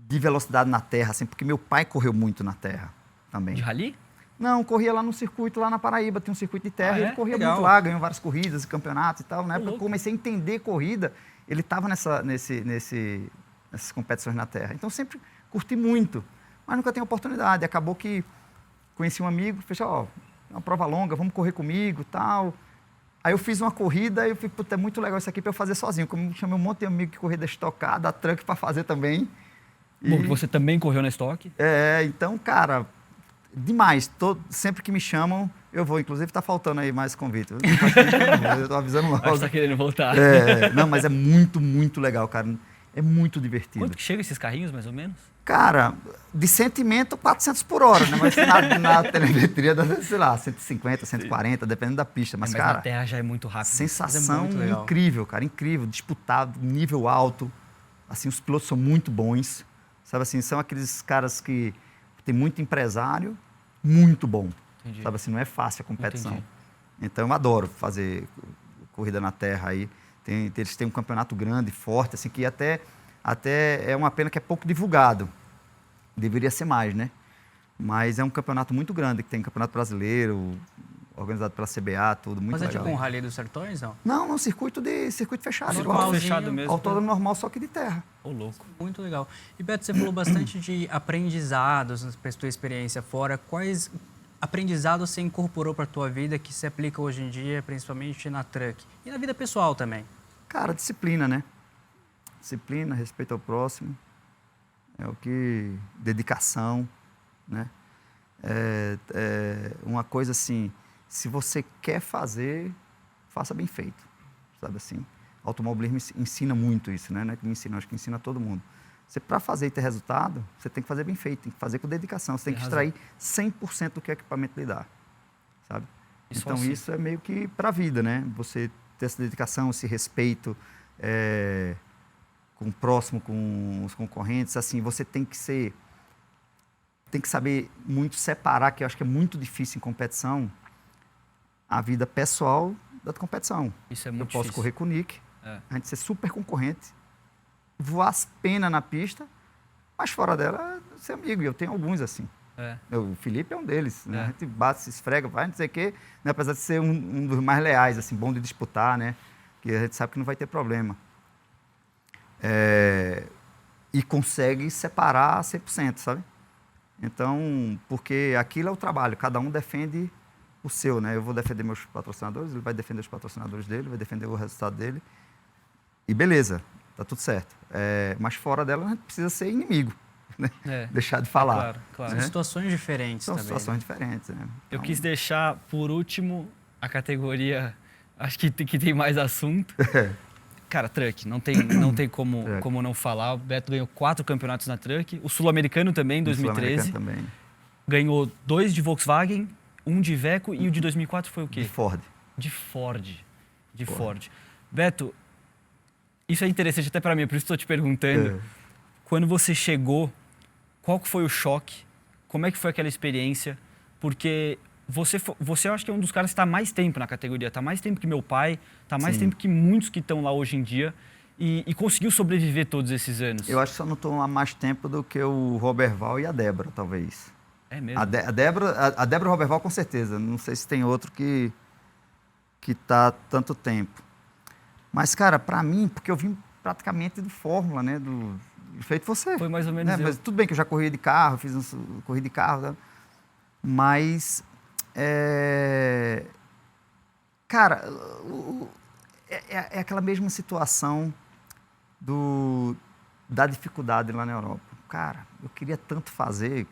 velocidade na terra, assim, porque meu pai correu muito na terra também. De rally? Não, corria lá no circuito, lá na Paraíba, tem um circuito de terra, ele corria muito lá, ganhou várias corridas, campeonatos e tal. Na época que eu comecei a entender corrida, ele estava nessas competições na terra. Então, sempre curti muito, mas nunca tenho oportunidade. Acabou que conheci um amigo, fez, ó, uma prova longa, vamos correr comigo, tal. Aí eu fiz uma corrida e eu falei, puta, é muito legal isso aqui para eu fazer sozinho. Como eu chamei um monte de amigo que corria da Stock Car, da Truck para fazer também. Bom, você também correu na Stock? Então, cara, demais. Sempre que me chamam, eu vou. Inclusive, tá faltando aí mais convite. Eu tô avisando logo. Acho que tá querendo voltar. Não, mas é muito, muito legal, cara. É muito divertido. Quanto que chega esses carrinhos, mais ou menos? Cara, de sentimento, 400 por hora, né? Mas na telemetria dá, sei lá, 150, 140, dependendo da pista. Mas cara, na terra já é muito rápido. Sensação incrível, cara. Incrível. Disputado, nível alto. Assim, os pilotos são muito bons. Sabe assim, são aqueles caras que tem muito empresário, muito bom. Entendi. Sabe assim, não é fácil a competição. Entendi. Então, eu adoro fazer corrida na terra aí. Eles têm um campeonato grande, forte, assim, que até é uma pena que é pouco divulgado. Deveria ser mais, né? Mas é um campeonato muito grande, que tem campeonato brasileiro, organizado pela CBA, tudo muito legal. Mas é tipo um Rally dos Sertões, não? Não, circuito fechado. Circuito fechado mesmo. Autódromo normal, só que de terra. Ô, louco. Muito legal. E, Beto, você falou bastante de aprendizados na tua experiência fora. Quais aprendizado você incorporou para a tua vida que se aplica hoje em dia, principalmente na truck? E na vida pessoal também? Cara, disciplina, né? Disciplina, respeito ao próximo, dedicação, né? Uma coisa assim, se você quer fazer, faça bem feito, sabe assim? Automobilismo ensina muito isso, né? Não é que me ensina, acho que ensina a todo mundo. Você, para fazer e ter resultado, você tem que fazer bem feito, tem que fazer com dedicação, você tem que extrair 100% do que o equipamento lhe dá, sabe? Então, isso é meio que para a vida, né? Você ter essa dedicação, esse respeito com o próximo, com os concorrentes, assim, você tem que saber muito separar, que eu acho que é muito difícil em competição, a vida pessoal da competição. Isso é muito difícil. Eu posso correr com o Nick, a gente ser super concorrente, voar as penas na pista, mas fora dela, ser amigo. E eu tenho alguns assim. O Felipe é um deles. Né? A gente bate, se esfrega, vai, não sei o quê, né? Apesar de ser um dos mais leais, assim, bom de disputar, né? Que a gente sabe que não vai ter problema. E consegue separar 100%, sabe? Então, porque aquilo é o trabalho, cada um defende o seu, né? Eu vou defender meus patrocinadores, ele vai defender os patrocinadores dele, vai defender o resultado dele. E beleza, tá tudo certo. Mas fora dela, a gente precisa ser inimigo, né? Deixar de falar. Claro. São situações diferentes São também. São situações diferentes, né? Então, eu quis deixar, por último, a categoria, acho que tem mais assunto. Cara, truck, não tem como não falar. O Beto ganhou 4 campeonatos na truck. O Sul-Americano também, em 2013. Também. Ganhou 2 de Volkswagen, 1 de Iveco e o de 2004 foi o quê? De Ford. De Ford. Beto, isso é interessante até para mim, por isso estou te perguntando. Quando você chegou, qual foi o choque? Como é que foi aquela experiência? Porque você eu acho que é um dos caras que está mais tempo na categoria, está mais tempo que meu pai, está mais tempo que muitos que estão lá hoje em dia e conseguiu sobreviver todos esses anos. Eu acho que só não estou lá mais tempo do que o Roberval e a Débora, talvez. É mesmo? A Débora e o Roberval, com certeza. Não sei se tem outro que está tanto tempo. Mas, cara, para mim, porque eu vim praticamente do Fórmula, né? Feito você. Foi mais ou menos Mas tudo bem que eu já corri de carro, corri de carro, né? Mas, cara, é aquela mesma situação da dificuldade lá na Europa. Cara, eu queria tanto fazer.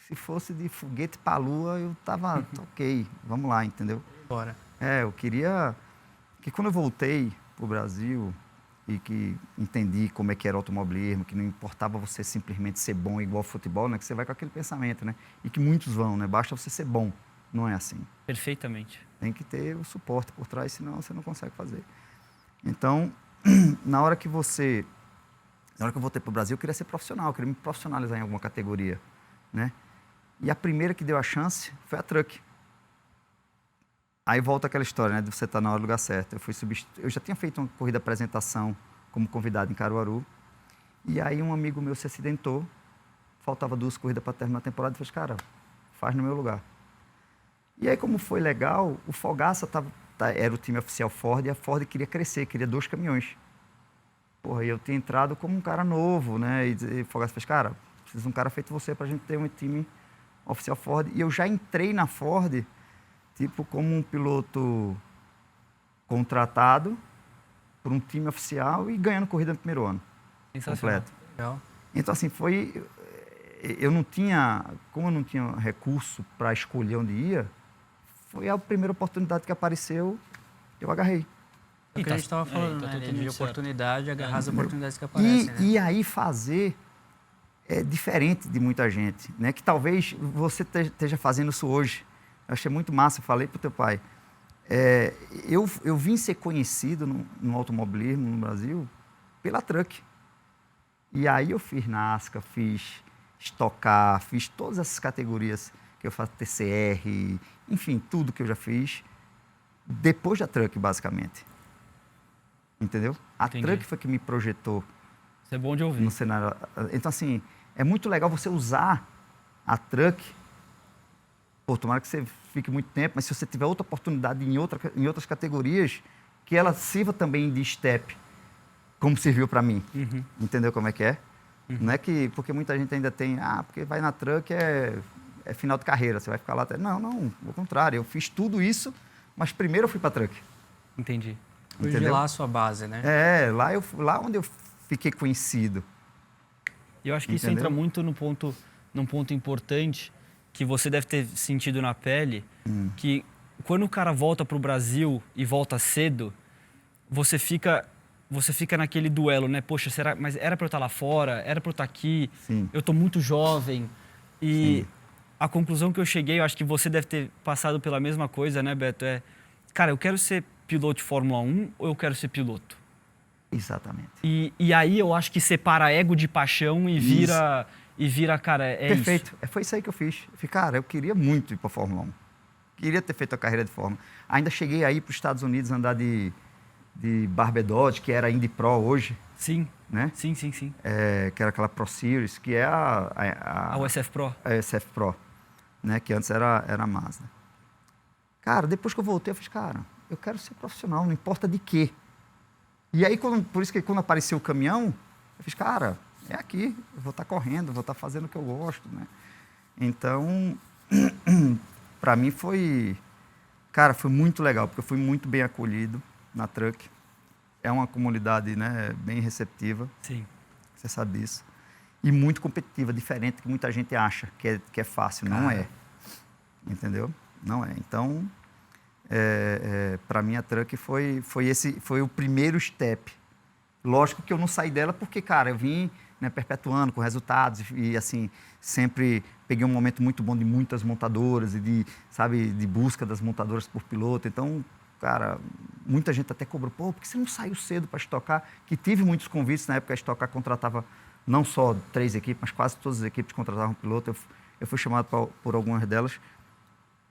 Se fosse de foguete para a lua, eu tava ok, vamos lá, entendeu? Bora. Eu queria... que quando eu voltei para o Brasil e que entendi como é que era o automobilismo, que não importava você simplesmente ser bom igual futebol, né? Que você vai com aquele pensamento, né? E que muitos vão, né? Basta você ser bom. Não é assim. Perfeitamente. Tem que ter o suporte por trás, senão você não consegue fazer. Então, na hora que eu voltei para o Brasil, eu queria ser profissional, eu queria me profissionalizar em alguma categoria, né? E a primeira que deu a chance foi a truck. Aí volta aquela história, né, de você estar na hora do lugar certo. Eu já tinha feito uma corrida de apresentação como convidado em Caruaru. E aí um amigo meu se acidentou. Faltava 2 corridas para terminar a temporada. Eu falei, cara, faz no meu lugar. E aí, como foi legal, o Fogaça era o time oficial Ford e a Ford queria crescer, queria 2 caminhões. Porra, e eu tinha entrado como um cara novo, né? E o Fogaça fez, cara, precisa de um cara feito você para a gente ter um time oficial Ford. E eu já entrei na Ford tipo como um piloto contratado por um time oficial e ganhando corrida no primeiro ano. Completo. Legal. Então, assim, como eu não tinha recurso para escolher onde ia, foi a primeira oportunidade que apareceu, eu agarrei. É o que a gente estava falando, né? De oportunidade, agarrar as oportunidades que aparecem. né? E aí fazer é diferente de muita gente, né? Que talvez você esteja fazendo isso hoje. Eu achei muito massa, eu falei para o teu pai. Eu vim ser conhecido no automobilismo no Brasil pela truck. E aí eu fiz NASCAR, fiz Stock Car, fiz todas essas categorias que eu faço, TCR, enfim, tudo que eu já fiz, depois da truck, basicamente. Entendeu? A truck foi que me projetou. Isso é bom de ouvir. No cenário. Então, assim, é muito legal você usar a truck. Pô, tomara que você fique muito tempo, mas se você tiver outra oportunidade em outras categorias, que ela sirva também de step, como serviu para mim. Entendeu como é que é? Não é que... Porque muita gente ainda tem... porque vai na truck é final de carreira, você vai ficar lá até... Não, ao contrário, eu fiz tudo isso, mas primeiro eu fui para truck. Entendi. Hoje Entendeu? lá a sua base, né? Lá onde eu fiquei conhecido. E eu acho que isso Entendeu? entra muito num ponto importante que você deve ter sentido na pele, que quando o cara volta para o Brasil e volta cedo, você fica naquele duelo, né? Poxa, mas era para eu estar lá fora? Era para eu estar aqui? Sim. Eu estou muito jovem. E Sim. a conclusão que eu cheguei, eu acho que você deve ter passado pela mesma coisa, né, Beto? Cara, eu quero ser piloto de Fórmula 1 ou eu quero ser piloto? Exatamente. E aí eu acho que separa ego de paixão e vira, cara, Perfeito. isso. Foi isso aí que eu fiz. Cara, eu queria muito ir para a Fórmula 1. Queria ter feito a carreira de Fórmula 1. Ainda cheguei aí para os Estados Unidos andar de Barbedodge, que era Indy Pro hoje, Sim, né? sim. Que era aquela Pro Series, que é A USF Pro. a SF Pro, né? Que antes era a Mazda. Cara, depois que eu voltei, eu fiz, cara, eu quero ser profissional, não importa de quê. E aí, por isso que quando apareceu o caminhão, eu fiz, cara, é aqui, eu vou estar correndo, vou estar fazendo o que eu gosto, né? Então, para mim foi muito legal, porque eu fui muito bem acolhido na Truck. É uma comunidade, né, bem receptiva, Sim. você sabe disso. E muito competitiva, diferente do que muita gente acha que é fácil. Não é. Entendeu? Não é. Então, para mim, a Truck foi o primeiro step. Lógico que eu não saí dela porque, cara, eu vim, né, perpetuando com resultados e, assim, sempre peguei um momento muito bom de muitas montadoras e de busca das montadoras por piloto. Então, cara, muita gente até cobrou, por que você não saiu cedo para estocar? Que tive muitos convites, na época a Estocar contratava não só 3 equipes, mas quase todas as equipes contratavam piloto. Eu fui chamado por algumas delas,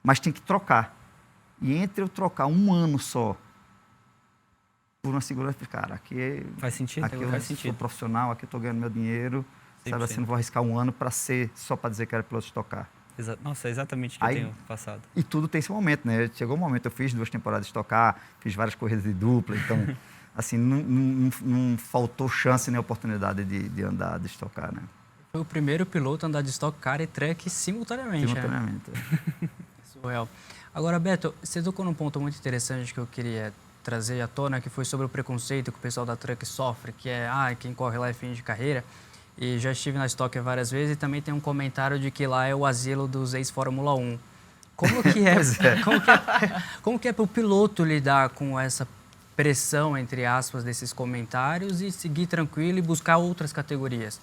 mas tem que trocar. E entre eu trocar um ano só por uma segurança, cara, aqui Faz sentido? aqui eu Faz sou sentido. profissional, aqui eu estou ganhando meu dinheiro, sabe assim, não vou arriscar um ano só para dizer que era piloto de estocar. Nossa, é exatamente o que eu tenho passado. E tudo tem esse momento, né? Chegou um momento, eu fiz 2 temporadas de estocar, fiz várias corridas de dupla, então, assim, não faltou chance nem oportunidade de andar, de estocar, né? Foi o primeiro piloto a andar de Stock Car e Truck simultaneamente. Simultaneamente. Surreal. Agora, Beto, você tocou num ponto muito interessante que eu queria trazer à tona, que foi sobre o preconceito que o pessoal da Truck sofre, que é, quem corre lá é fim de carreira. E já estive na Stock várias vezes e também tem um comentário de que lá é o asilo dos ex-Fórmula 1. Como que é, como que é para o piloto lidar com essa pressão, entre aspas, desses comentários e seguir tranquilo e buscar outras categorias?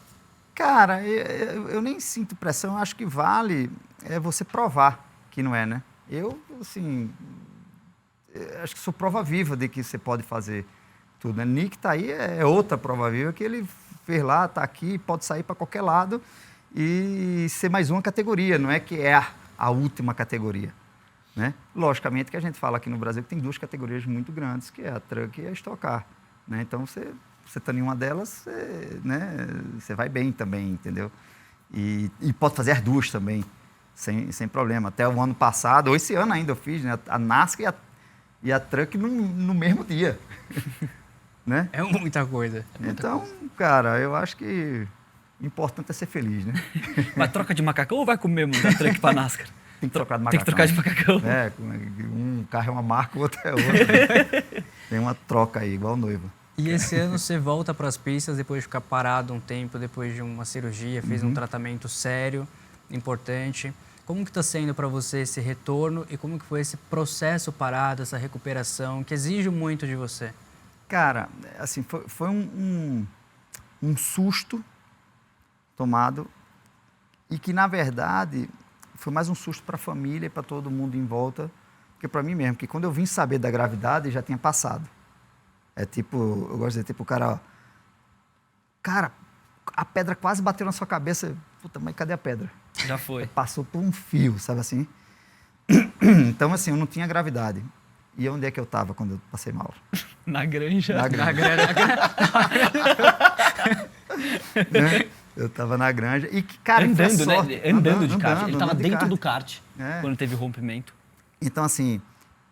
Cara, eu nem sinto pressão, eu acho que vale você provar que não é, né? Eu, assim, acho que sou prova viva de que você pode fazer tudo, né? Nick tá aí, é outra prova viva que ele fez lá, tá aqui, pode sair para qualquer lado e ser mais uma categoria, não é que é a última categoria, né? Logicamente que a gente fala aqui no Brasil que tem 2 categorias muito grandes, que é a Truck e a Stock Car, né? Então, você está em uma delas, você vai bem também, entendeu? E pode fazer as 2 também, sem problema. Até o ano passado, ou esse ano ainda eu fiz, né? A NASCAR e a Truck no mesmo dia. Né? É muita coisa. Então, cara, eu acho que o importante é ser feliz, né? Mas troca de macacão ou vai com o mesmo da Truck para NASCAR? Tem que trocar de macacão. Tem que trocar de macacão. Um carro é uma marca, o outro é outra. Tem uma troca aí, igual noivo. E esse ano você volta para as pistas depois de ficar parado um tempo, depois de uma cirurgia, fez um tratamento sério, importante. Como que está sendo para você esse retorno e como que foi esse processo parado, essa recuperação, que exige muito de você? Cara, assim, foi um susto tomado e que, na verdade, foi mais um susto para a família e para todo mundo em volta, que para mim mesmo, porque quando eu vim saber da gravidade, já tinha passado. É tipo, eu gosto de dizer, tipo, o cara, a pedra quase bateu na sua cabeça, puta, mas cadê a pedra? Já foi. Passou por um fio, sabe assim? Então, assim, eu não tinha gravidade. E onde é que eu estava quando eu passei mal? Na granja. Na granja. Né? Eu estava na granja e, cara, andando, né? Andando de kart. Ele estava dentro kart. do kart quando teve o rompimento. Então, assim,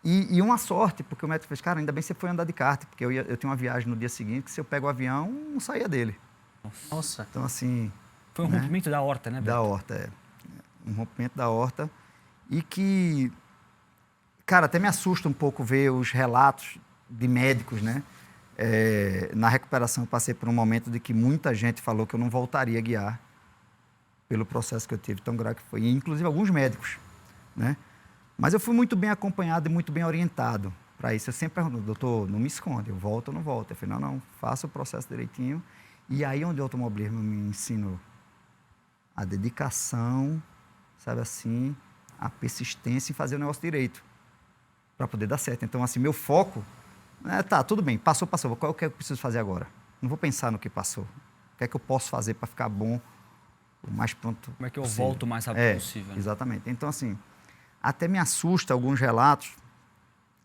e uma sorte, porque o médico fez, cara, ainda bem que você foi andar de kart, porque eu tinha uma viagem no dia seguinte, que se eu pego o avião, não saía dele. Nossa. Então, assim... Foi um rompimento da aorta, né, Beto? Da aorta, um rompimento da aorta, e que, cara, até me assusta um pouco ver os relatos de médicos, né? Na recuperação eu passei por um momento de que muita gente falou que eu não voltaria a guiar pelo processo que eu tive, tão grave que foi, e inclusive alguns médicos, né? Mas eu fui muito bem acompanhado e muito bem orientado para isso. Eu sempre pergunto, doutor, não me esconde, eu volto ou não volto? Eu falei, não, faça o processo direitinho. E aí onde o automobilismo me ensinou a dedicação, sabe assim, a persistência em fazer o negócio direito, para poder dar certo. Então, assim, meu foco, tá, tudo bem, passou, qual é o que eu preciso fazer agora? Não vou pensar no que passou. O que é que eu posso fazer para ficar bom o mais pronto Como é que eu possível? volto o mais rápido possível? Né? Exatamente. Então, assim, até me assusta alguns relatos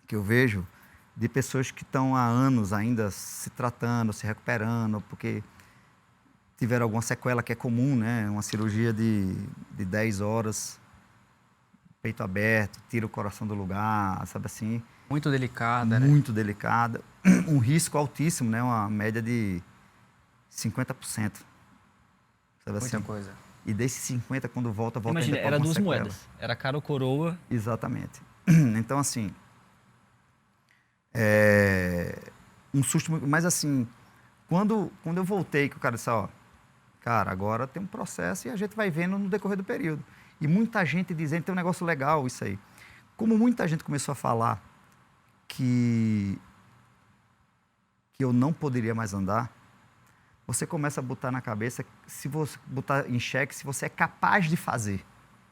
que eu vejo de pessoas que estão há anos ainda se tratando, se recuperando, porque tiveram alguma sequela que é comum, né? Uma cirurgia de 10 horas, peito aberto, tira o coração do lugar, sabe assim? Muito delicada, né? Muito delicada. Um risco altíssimo, né? Uma média de 50%. Sabe Muita assim? coisa. E desses 50, quando volta Imagina, ainda com era alguma duas sequela. moedas. Era cara ou coroa. Exatamente. Então, assim, um susto muito... Mas, assim, quando eu voltei, que o cara disse, ó, cara, agora tem um processo e a gente vai vendo no decorrer do período. E muita gente dizendo, tem um negócio legal isso aí. Como muita gente começou a falar que eu não poderia mais andar, você começa a botar na cabeça, se você botar em xeque, se você é capaz de fazer.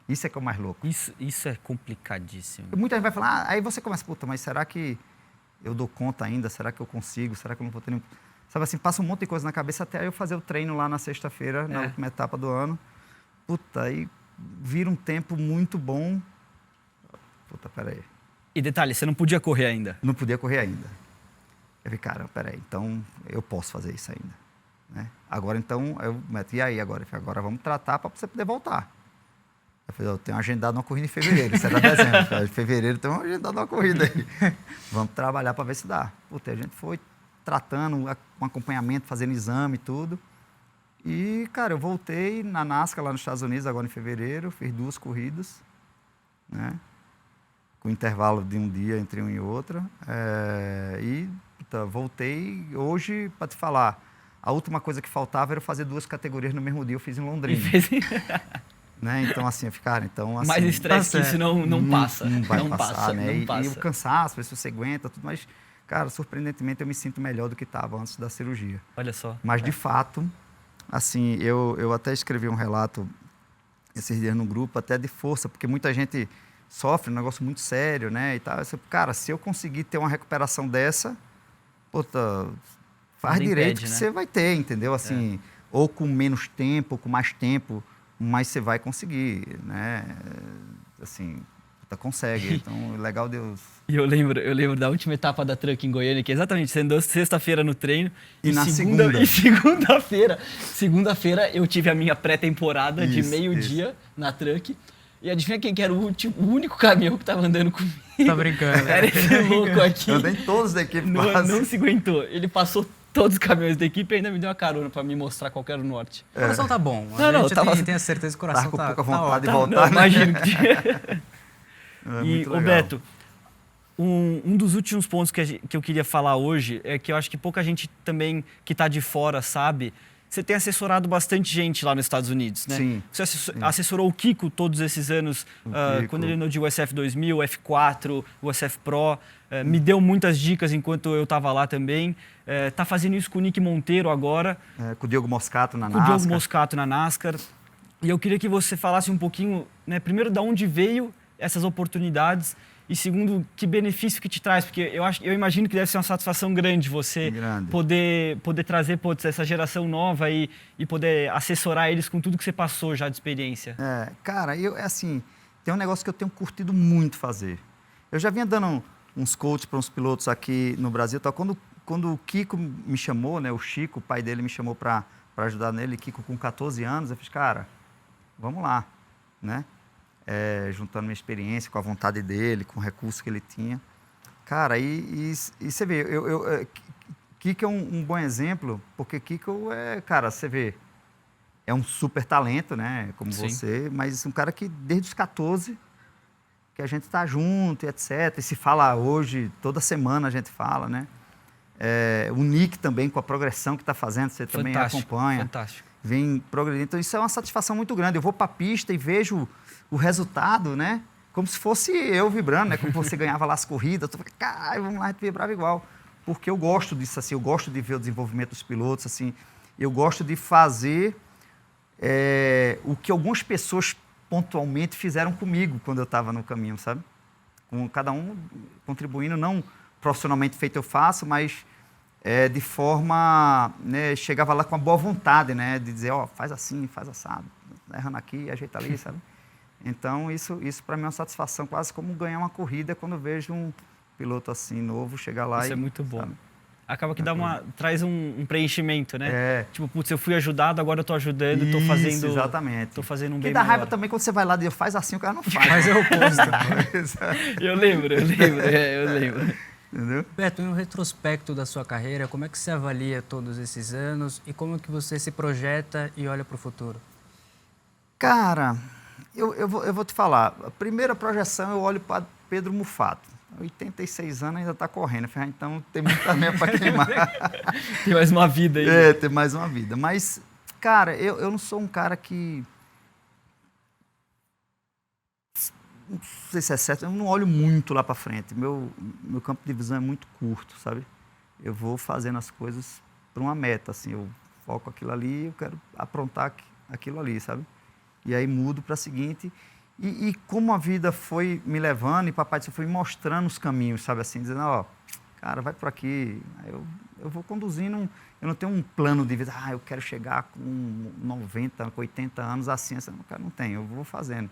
Isso é que é o mais louco. Isso é complicadíssimo. Muita gente vai falar, aí você começa, puta, mas será que eu dou conta ainda? Será que eu consigo? Será que eu não vou ter nenhum... Sabe assim, passa um monte de coisa na cabeça até eu fazer o treino lá na sexta-feira, na última etapa do ano. Puta, aí vira um tempo muito bom. Puta, peraí. E detalhe, você não podia correr ainda. Não podia correr ainda. Eu falei, cara, peraí, então eu posso fazer isso ainda. Né? Agora, então, eu meto, e aí agora? Eu falei, agora vamos tratar para você poder voltar. Eu falei, eu tenho agendado uma corrida em fevereiro, isso era dezembro. Em fevereiro tem agendado uma corrida aí. Vamos trabalhar para ver se dá. Puta, a gente foi tratando, com acompanhamento, fazendo exame e tudo. E, cara, eu voltei na NASCAR lá nos Estados Unidos, agora em fevereiro, fiz 2 corridas, né? Com intervalo de um dia entre uma e outra. E puta, voltei hoje, para te falar, a última coisa que faltava era fazer 2 categorias no mesmo dia, eu fiz em Londrina. Né? Então, assim, eu ficar, então, assim... Mais estresse que isso não passa. Não vai não passar, passa, né? não passa. E o cansaço, ver se você aguenta, tudo, mas, cara, surpreendentemente, eu me sinto melhor do que estava antes da cirurgia. Olha só. Mas, de fato, assim, eu até escrevi um relato esses dias no grupo, até de força, porque muita gente sofre um negócio muito sério, né? E tal. Cara, se eu conseguir ter uma recuperação dessa, puta, faz direito impede, que né? você vai ter, entendeu? Assim, ou com menos tempo, ou com mais tempo, mas você vai conseguir, né? Assim, puta, consegue. Então, legal Deus. E eu lembro da última etapa da Truck em Goiânia, que exatamente, você andou sexta-feira no treino. E na segunda-feira eu tive a minha pré-temporada de meio-dia na Truck. E adivinha quem que era o único caminhão que estava andando comigo? Tá brincando. Era esse louco aqui. Eu andei em todos da equipe. Não se aguentou. Ele passou todos os caminhões da equipe e ainda me deu uma carona para me mostrar qual que era o norte. O coração tá bom. Não, Tem a certeza que o coração com tá pouca vontade de ótimo. voltar. Não, imagino que É E, muito legal. Beto, um dos últimos pontos que eu queria falar hoje é que eu acho que pouca gente também que está de fora sabe. Você tem assessorado bastante gente lá nos Estados Unidos, né? Sim. Você assessorou o Kiko todos esses anos, quando ele andou de USF 2000, F4, USF Pro. Me deu muitas dicas enquanto eu estava lá também. Tá fazendo isso com o Nick Monteiro agora. Com o Diogo Moscato na Com o NASCAR. Diogo Moscato na NASCAR. E eu queria que você falasse um pouquinho, né, primeiro, de onde veio essas oportunidades e, segundo, que benefício que te traz, porque eu imagino que deve ser uma satisfação grande você poder trazer essa geração nova e poder assessorar eles com tudo que você passou já de experiência. Cara, assim, tem um negócio que eu tenho curtido muito fazer. Eu já vinha dando uns coaches para uns pilotos aqui no Brasil. Tá? Quando o Kiko me chamou, né, o Chico, o pai dele, me chamou para ajudar nele, Kiko com 14 anos, eu fiz, cara, vamos lá, né? Juntando minha experiência com a vontade dele, com o recurso que ele tinha. Cara, e você vê, Kiko é um bom exemplo, porque Kiko cara, você vê, é um super talento, né? Como Sim. você, mas um cara que desde os 14 que a gente está junto e etc. E se fala hoje, toda semana a gente fala, né? O Nick também, com a progressão que está fazendo, você também acompanha. Fantástico. Vem progredindo. Então, isso é uma satisfação muito grande. Eu vou para a pista e vejo o resultado, né? Como se fosse eu vibrando, né? Como você ganhava lá as corridas. Eu falei, caralho, vamos lá, a gente vibrava igual. Porque eu gosto disso, assim. Eu gosto de ver o desenvolvimento dos pilotos, assim. Eu gosto de fazer o que algumas pessoas pontualmente fizeram comigo quando eu estava no caminho, sabe? Com cada um contribuindo, não profissionalmente feito eu faço, mas de forma, né, chegava lá com a boa vontade, né, de dizer, ó, faz assim, faz assado, errando aqui, ajeita ali, sabe? Então, isso para mim é uma satisfação, quase como ganhar uma corrida quando eu vejo um piloto assim, novo, chegar lá Isso e... é muito bom. Sabe? Acaba que traz um preenchimento, né? É. Tipo, putz, eu fui ajudado, agora eu tô ajudando, tô fazendo... Exatamente. Tô fazendo um que bem dá maior. raiva também quando você vai lá e faz assim, o cara não faz. Mas é o oposto. Eu lembro. Eu lembro. Entendeu? Beto, em um retrospecto da sua carreira, como é que você avalia todos esses anos e como é que você se projeta e olha para o futuro? Cara, eu vou te falar. A primeira projeção eu olho para Pedro Mufato. 86 anos ainda está correndo. Então tem muita lenha para queimar. Tem mais uma vida aí. Tem mais uma vida. Mas, cara, eu não sou um cara que... Não sei se é certo, eu não olho muito lá para frente. Meu campo de visão é muito curto, sabe? Eu vou fazendo as coisas para uma meta, assim. Eu foco aquilo ali, eu quero aprontar aquilo ali, sabe? E aí mudo para a seguinte... E como a vida foi me levando e Papai do Céu foi me mostrando os caminhos, sabe assim, dizendo, ó, cara, vai por aqui. Eu vou conduzindo, eu não tenho um plano de vida, eu quero chegar com 90, com 80 anos assim, cara, não tenho, eu vou fazendo,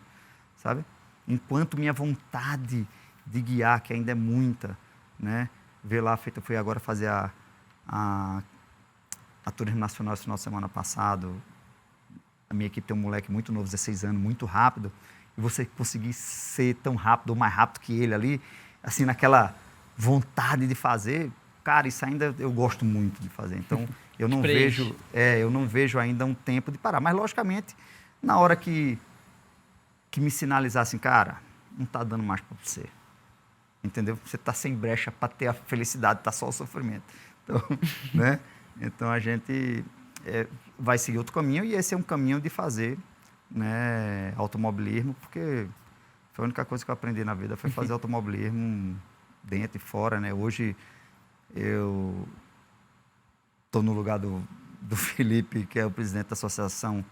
sabe? Enquanto minha vontade de guiar, que ainda é muita, né? Ver lá, eu fui agora fazer a Turismo Nacional esse final de semana passado. A minha equipe tem um moleque muito novo, 16 anos, muito rápido. E você conseguir ser tão rápido ou mais rápido que ele ali, assim, naquela vontade de fazer, cara, isso ainda eu gosto muito de fazer. Então, eu não vejo ainda um tempo de parar. Mas, logicamente, na hora que me sinalizar assim, cara, não está dando mais para você. Entendeu? Você está sem brecha para ter a felicidade, está só o sofrimento. Então, né? Então, a gente vai seguir outro caminho e esse é um caminho de fazer, né, automobilismo, porque foi a única coisa que eu aprendi na vida, foi fazer automobilismo dentro e fora, né? Hoje eu estou no lugar do Felipe, que é o presidente da Associação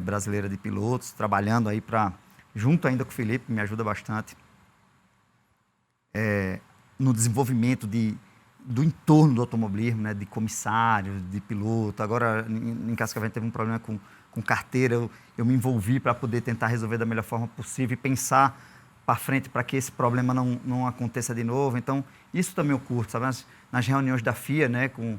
Brasileira de Pilotos, trabalhando aí junto ainda com o Felipe, me ajuda bastante no desenvolvimento do entorno do automobilismo, né, de comissário, de piloto. Agora, em Cascavel, teve um problema com carteira, eu me envolvi para poder tentar resolver da melhor forma possível e pensar para frente para que esse problema não aconteça de novo. Então, isso também eu curto, sabe? Nas reuniões da FIA, né, como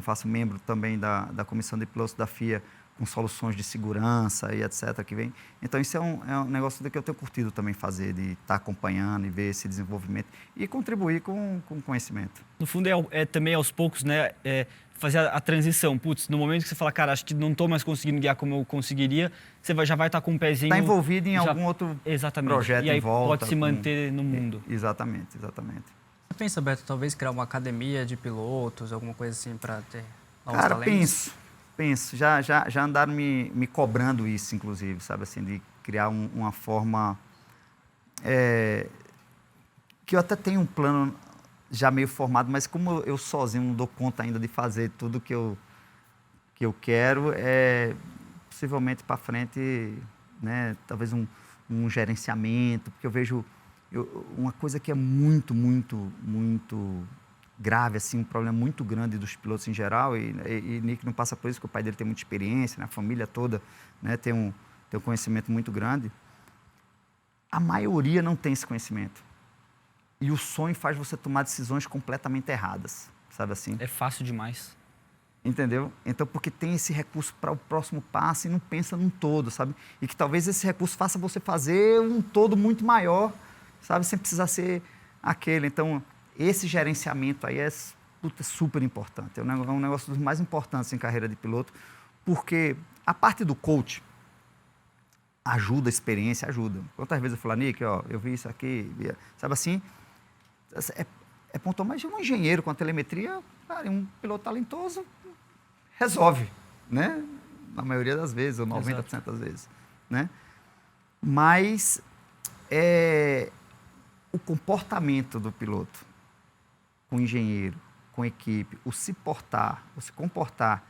faço membro também da comissão de pilotos da FIA, com soluções de segurança e etc. que vem. Então, isso é um negócio que eu tenho curtido também fazer, de estar acompanhando e ver esse desenvolvimento e contribuir com conhecimento. No fundo, também aos poucos, né, fazer a transição. Putz, no momento que você fala, cara, acho que não estou mais conseguindo guiar como eu conseguiria, você já vai estar com um pezinho... Está envolvido em algum outro projeto e aí em volta. Pode se manter no mundo. Exatamente. Você pensa, Beto, talvez criar uma academia de pilotos, alguma coisa assim, para ter novos Cara, talentos? penso. Já andaram me cobrando isso, inclusive, sabe, assim, de criar uma forma... que eu até tenho um plano já meio formado, mas como eu sozinho não dou conta ainda de fazer tudo que eu quero, possivelmente para frente, né, talvez um gerenciamento, porque eu vejo uma coisa que é muito, muito, muito grave, assim, um problema muito grande dos pilotos em geral, e Nick não passa por isso, porque o pai dele tem muita experiência, né, a família toda, né, tem um conhecimento muito grande. A maioria não tem esse conhecimento. E o sonho faz você tomar decisões completamente erradas, sabe assim? É fácil demais. Entendeu? Então, porque tem esse recurso para o próximo passo e não pensa num todo, sabe? E que talvez esse recurso faça você fazer um todo muito maior, sabe? Sem precisar ser aquele. Então, esse gerenciamento aí é super importante. É um negócio dos mais importantes em carreira de piloto, Porque a parte do coach ajuda, a experiência ajuda. Quantas vezes eu falo, Nick, ó, eu vi isso aqui, sabe assim, é ponto mais de um engenheiro com a telemetria, cara, um piloto talentoso resolve, né? Na maioria das vezes, ou 90% das vezes, né? Mas o comportamento do piloto com o engenheiro, com a equipe, o se portar, o se comportar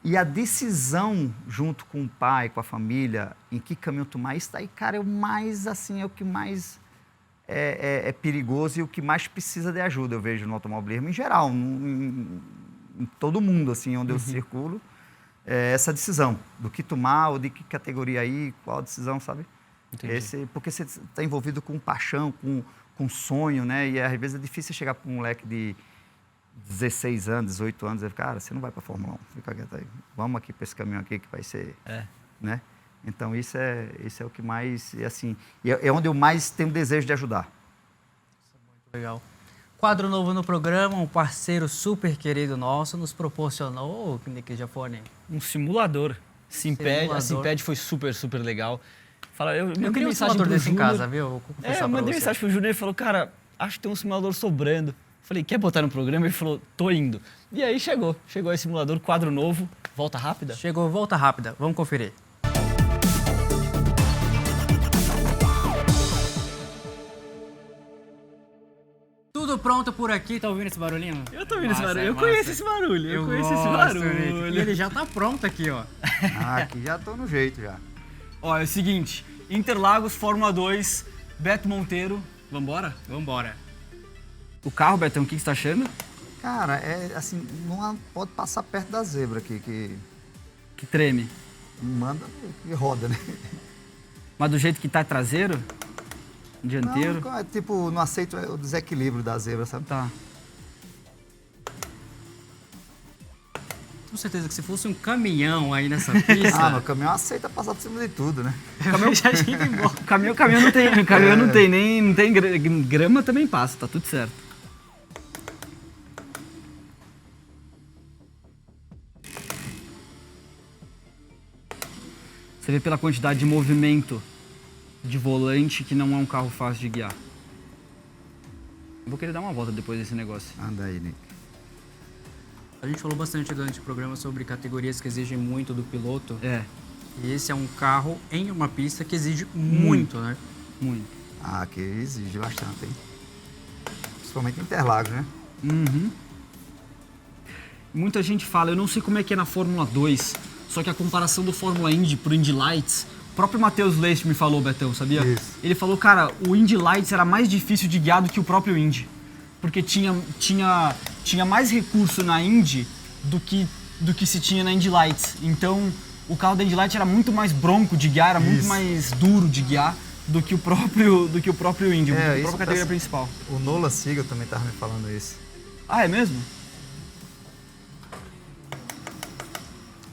e a decisão junto com o pai, com a família, em que caminho tomar, isso daí, cara, é o mais, assim, é o que mais é perigoso e o que mais precisa de ajuda, eu vejo no automobilismo em geral, em todo mundo, assim, onde eu circulo, essa decisão do que tomar, ou de que categoria ir, qual decisão, sabe? Porque você está envolvido com paixão, com sonho, né? E às vezes é difícil chegar para um moleque de 16 anos, 18 anos, e dizer, cara, você não vai para a Fórmula 1, fica quieto aí. Vamos aqui para esse caminho aqui que vai ser, né? Então, isso é o que mais, assim, é onde eu mais tenho desejo de ajudar. Isso é muito legal. Quadro novo no programa, um parceiro super querido nosso nos proporcionou, Nick Giafone, um simulador. A Simped foi super, super legal. Eu queria um simulador desse em casa, viu? Eu mandei mensagem pro Júnior e ele falou, cara, acho que tem um simulador sobrando. Falei, quer botar no programa? Ele falou, tô indo. E aí chegou esse simulador, quadro novo, volta rápida. Chegou, volta rápida, vamos conferir. Tudo pronto por aqui, tá ouvindo esse barulhinho? Eu tô ouvindo esse barulho, eu conheço esse barulho, eu conheço esse barulho. E ele já tá pronto aqui, ó. Aqui já tô no jeito já. Ó, é o seguinte, Interlagos, Fórmula 2, Beto Monteiro, vambora? Vambora. O carro, Betão, o que você tá achando? Cara, assim, não pode passar perto da zebra aqui, Que treme. manda e roda, né? Mas do jeito que tá traseiro? Dianteiro? Não, tipo, não aceito o desequilíbrio da zebra, sabe? Tá. Com certeza que se fosse um caminhão aí nessa pista... mas o caminhão aceita passar por cima de tudo, né? O caminhão já tinha ido embora. Caminhão não tem, não tem grama, também passa, tá tudo certo. Você vê pela quantidade de movimento de volante que não é um carro fácil de guiar. Eu vou querer dar uma volta depois desse negócio. Anda aí, Nick. A gente falou bastante durante o programa sobre categorias que exigem muito do piloto. E esse é um carro em uma pista que exige muito, né? Muito. Que exige bastante, hein? Principalmente em Interlagos, né? Uhum. Muita gente fala, eu não sei como é que é na Fórmula 2, só que a comparação do Fórmula Indy pro Indy Lights, o próprio Matheus Leite me falou, Betão, sabia? Isso. Ele falou, cara, o Indy Lights era mais difícil de guiar do que o próprio Indy. Porque tinha mais recurso na Indy do que se tinha na Indy Lights. Então, o carro da Indy Lights era muito mais bronco de guiar, era muito mais duro de guiar do que o próprio Indy, a própria categoria principal. O Nola Siegel também estava me falando isso. Ah, é mesmo?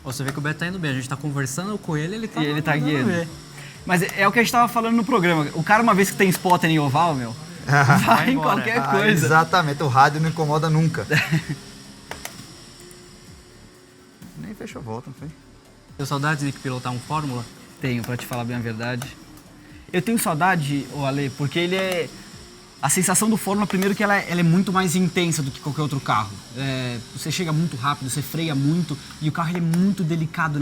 Você vê que o Beto tá indo bem, a gente tá conversando com ele, ele tá guiando. Mas é o que a gente tava falando no programa. O cara, uma vez que tem spotter em oval, meu, vai em qualquer coisa. Exatamente, o rádio não incomoda nunca. Nem fechou a volta, não foi? Deu saudade de pilotar um Fórmula? Tenho, pra te falar bem a verdade. Eu tenho saudade, Ale, porque a sensação do Fórmula, primeiro que ela é muito mais intensa do que qualquer outro carro. Você chega muito rápido, você freia muito e o carro ele é muito delicado,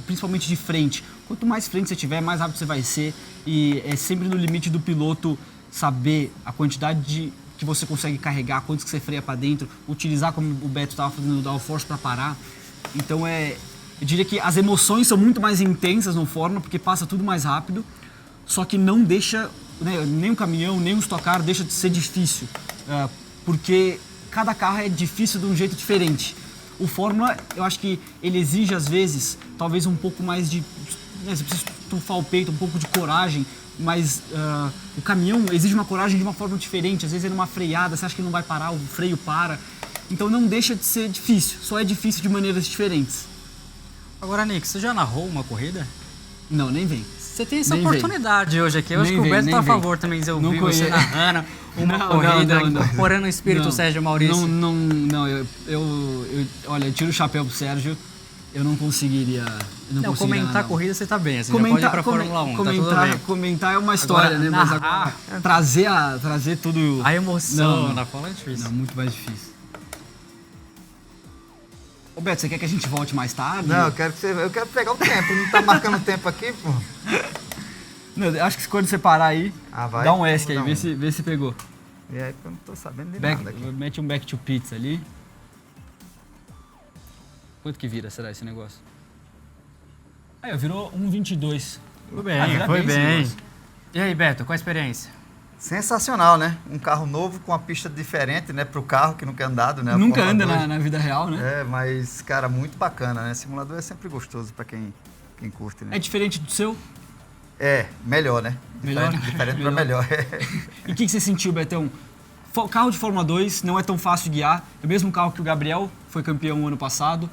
principalmente de frente. Quanto mais frente você tiver, mais rápido você vai ser e é sempre no limite do piloto saber a quantidade que você consegue carregar, quantos que você freia para dentro, utilizar como o Beto estava fazendo o downforce para parar. Então eu diria que as emoções são muito mais intensas no Fórmula porque passa tudo mais rápido, só que não deixa... nem o caminhão, nem o Stock Car deixa de ser difícil, porque cada carro é difícil de um jeito diferente. O Fórmula, eu acho que ele exige às vezes, talvez um pouco mais de... você precisa estufar o peito, um pouco de coragem, mas o caminhão exige uma coragem de uma forma diferente. Às vezes é numa freada, você acha que não vai parar, o freio para. Então não deixa de ser difícil, só é difícil de maneiras diferentes. Agora, Nick, você já narrou uma corrida? Não, nem vem. Você tem essa oportunidade hoje aqui. Eu acho que o Beto está a favor também de eu ouvir você narrando uma corrida, incorporando o espírito Sérgio Maurício. Não, olha, eu tiro o chapéu pro Sérgio. eu não conseguiria... Não, comentar a corrida você tá bem, você já Comentar, pode ir pra Fórmula 1, tá tudo bem. comentar é uma história, Agora, né? Mas narrar- agora, trazer tudo... A emoção Não. na Fórmula é difícil. Não, muito mais difícil. Ô Beto, você quer que a gente volte mais tarde? Não, eu quero pegar o tempo. Não tá marcando o tempo aqui, pô. Não, acho que quando você parar aí, Ah, vai. dá um ESC aí, Vou dar vê se pegou. E aí, eu não tô sabendo de Back, nada aqui. mete um back to pizza ali. Quanto que vira, será, esse negócio? Aí, ó, virou 1,22. Foi bem, vira foi esse bem. negócio. E aí, Beto, qual a experiência? Sensacional, né? Um carro novo com uma pista diferente, né? Pro carro que nunca é andado, né? A Nunca Fórmula anda 2. na vida real, né? É, mas, cara, muito bacana, né? Simulador é sempre gostoso pra quem curte, né? É diferente do seu? É, melhor, né? Melhor? Diferente pra melhor. E o que você sentiu, Betão? Carro de Fórmula 2 não é tão fácil de guiar. É o mesmo carro que o Gabriel foi campeão ano passado.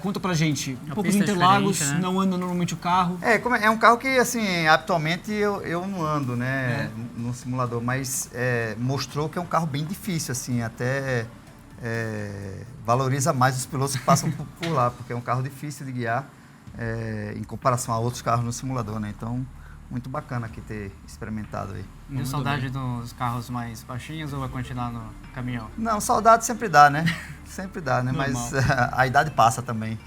Conta pra gente, um pouco de pista é Interlagos, diferente, né? não anda normalmente o carro. É um carro que, assim, atualmente eu não ando, né? No simulador, mas mostrou que é um carro bem difícil, assim, até valoriza mais os pilotos que passam por lá, porque é um carro difícil de guiar em comparação a outros carros no simulador, né? Então, muito bacana aqui ter experimentado aí. Deu Muito saudade dos carros mais baixinhos ou vai continuar no caminhão? Não, saudade sempre dá, né? Sempre dá, né? Normal. Mas a idade passa também.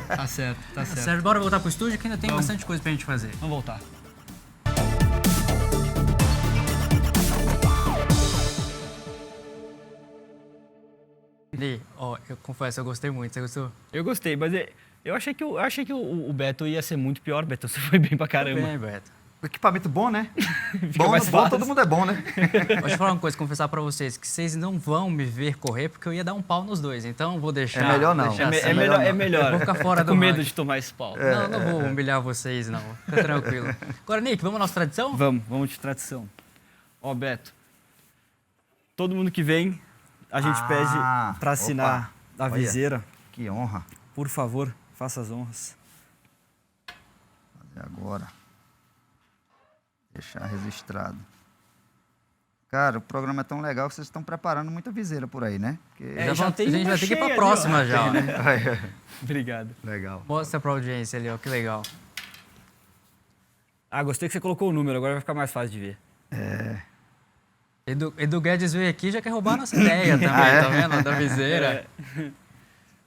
Tá certo, tá certo. Sérgio, bora voltar pro estúdio que ainda tem Vamos. bastante coisa pra gente fazer. Vamos voltar. Li, ó, eu confesso, eu gostei muito, você gostou? Eu gostei, mas eu achei que o Beto ia ser muito pior, Beto. Você foi bem pra caramba. Bem, Beto. Equipamento bom, né? Fica mais bom, fácil. todo mundo é bom, né? Vou te falar uma coisa, confessar pra vocês, que vocês não vão me ver correr porque eu ia dar um pau nos dois, então vou deixar... É melhor não. deixar É assim. melhor, é não. melhor. Eu vou ficar fora Tô do com medo ranking. de tomar esse pau. Não vou humilhar vocês, não. Fica tranquilo. Agora, Nick, vamos à nossa tradição? Vamos de tradição. Ó, Beto, todo mundo que vem, a gente pede pra assinar a Olha. viseira. Que honra. Por favor, faça as honras. E agora? Deixar registrado. Cara, o programa é tão legal que vocês estão preparando muita viseira por aí, né? Porque É, já a tem gente uma vai ter que ir pra cheia ali, próxima ó. já, né? Obrigado. Legal. Mostra pra audiência ali, ó, que legal. Ah, gostei que você colocou o número, agora vai ficar mais fácil de ver. Edu Guedes veio aqui e já quer roubar a nossa ideia também, tá vendo? Da viseira.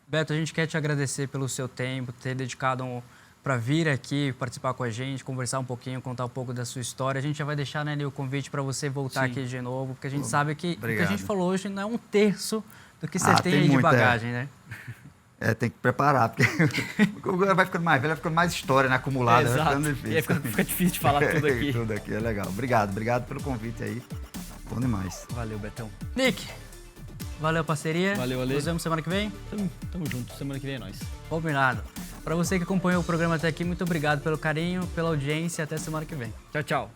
Beto, a gente quer te agradecer pelo seu tempo, ter dedicado para vir aqui, participar com a gente, conversar um pouquinho, contar um pouco da sua história. A gente já vai deixar, né, o convite para você voltar Sim. aqui de novo, porque a gente sabe que o que a Obrigado. gente falou hoje não é um terço do que você tem tem aí de muito, bagagem, né? Tem que preparar, porque vai ficando mais velho, vai ficando mais história, né, acumulada. Vai ficando difícil. E aí fica difícil de falar tudo aqui. Tudo aqui é legal. Obrigado pelo convite aí. Bom demais. Valeu, Betão. Nick, valeu a parceria. Valeu, Ale. Nos vemos semana que vem. Tamo junto, semana que vem é nóis. Combinado. Para você que acompanhou o programa até aqui, muito obrigado pelo carinho, pela audiência. Até semana que vem. Tchau, tchau.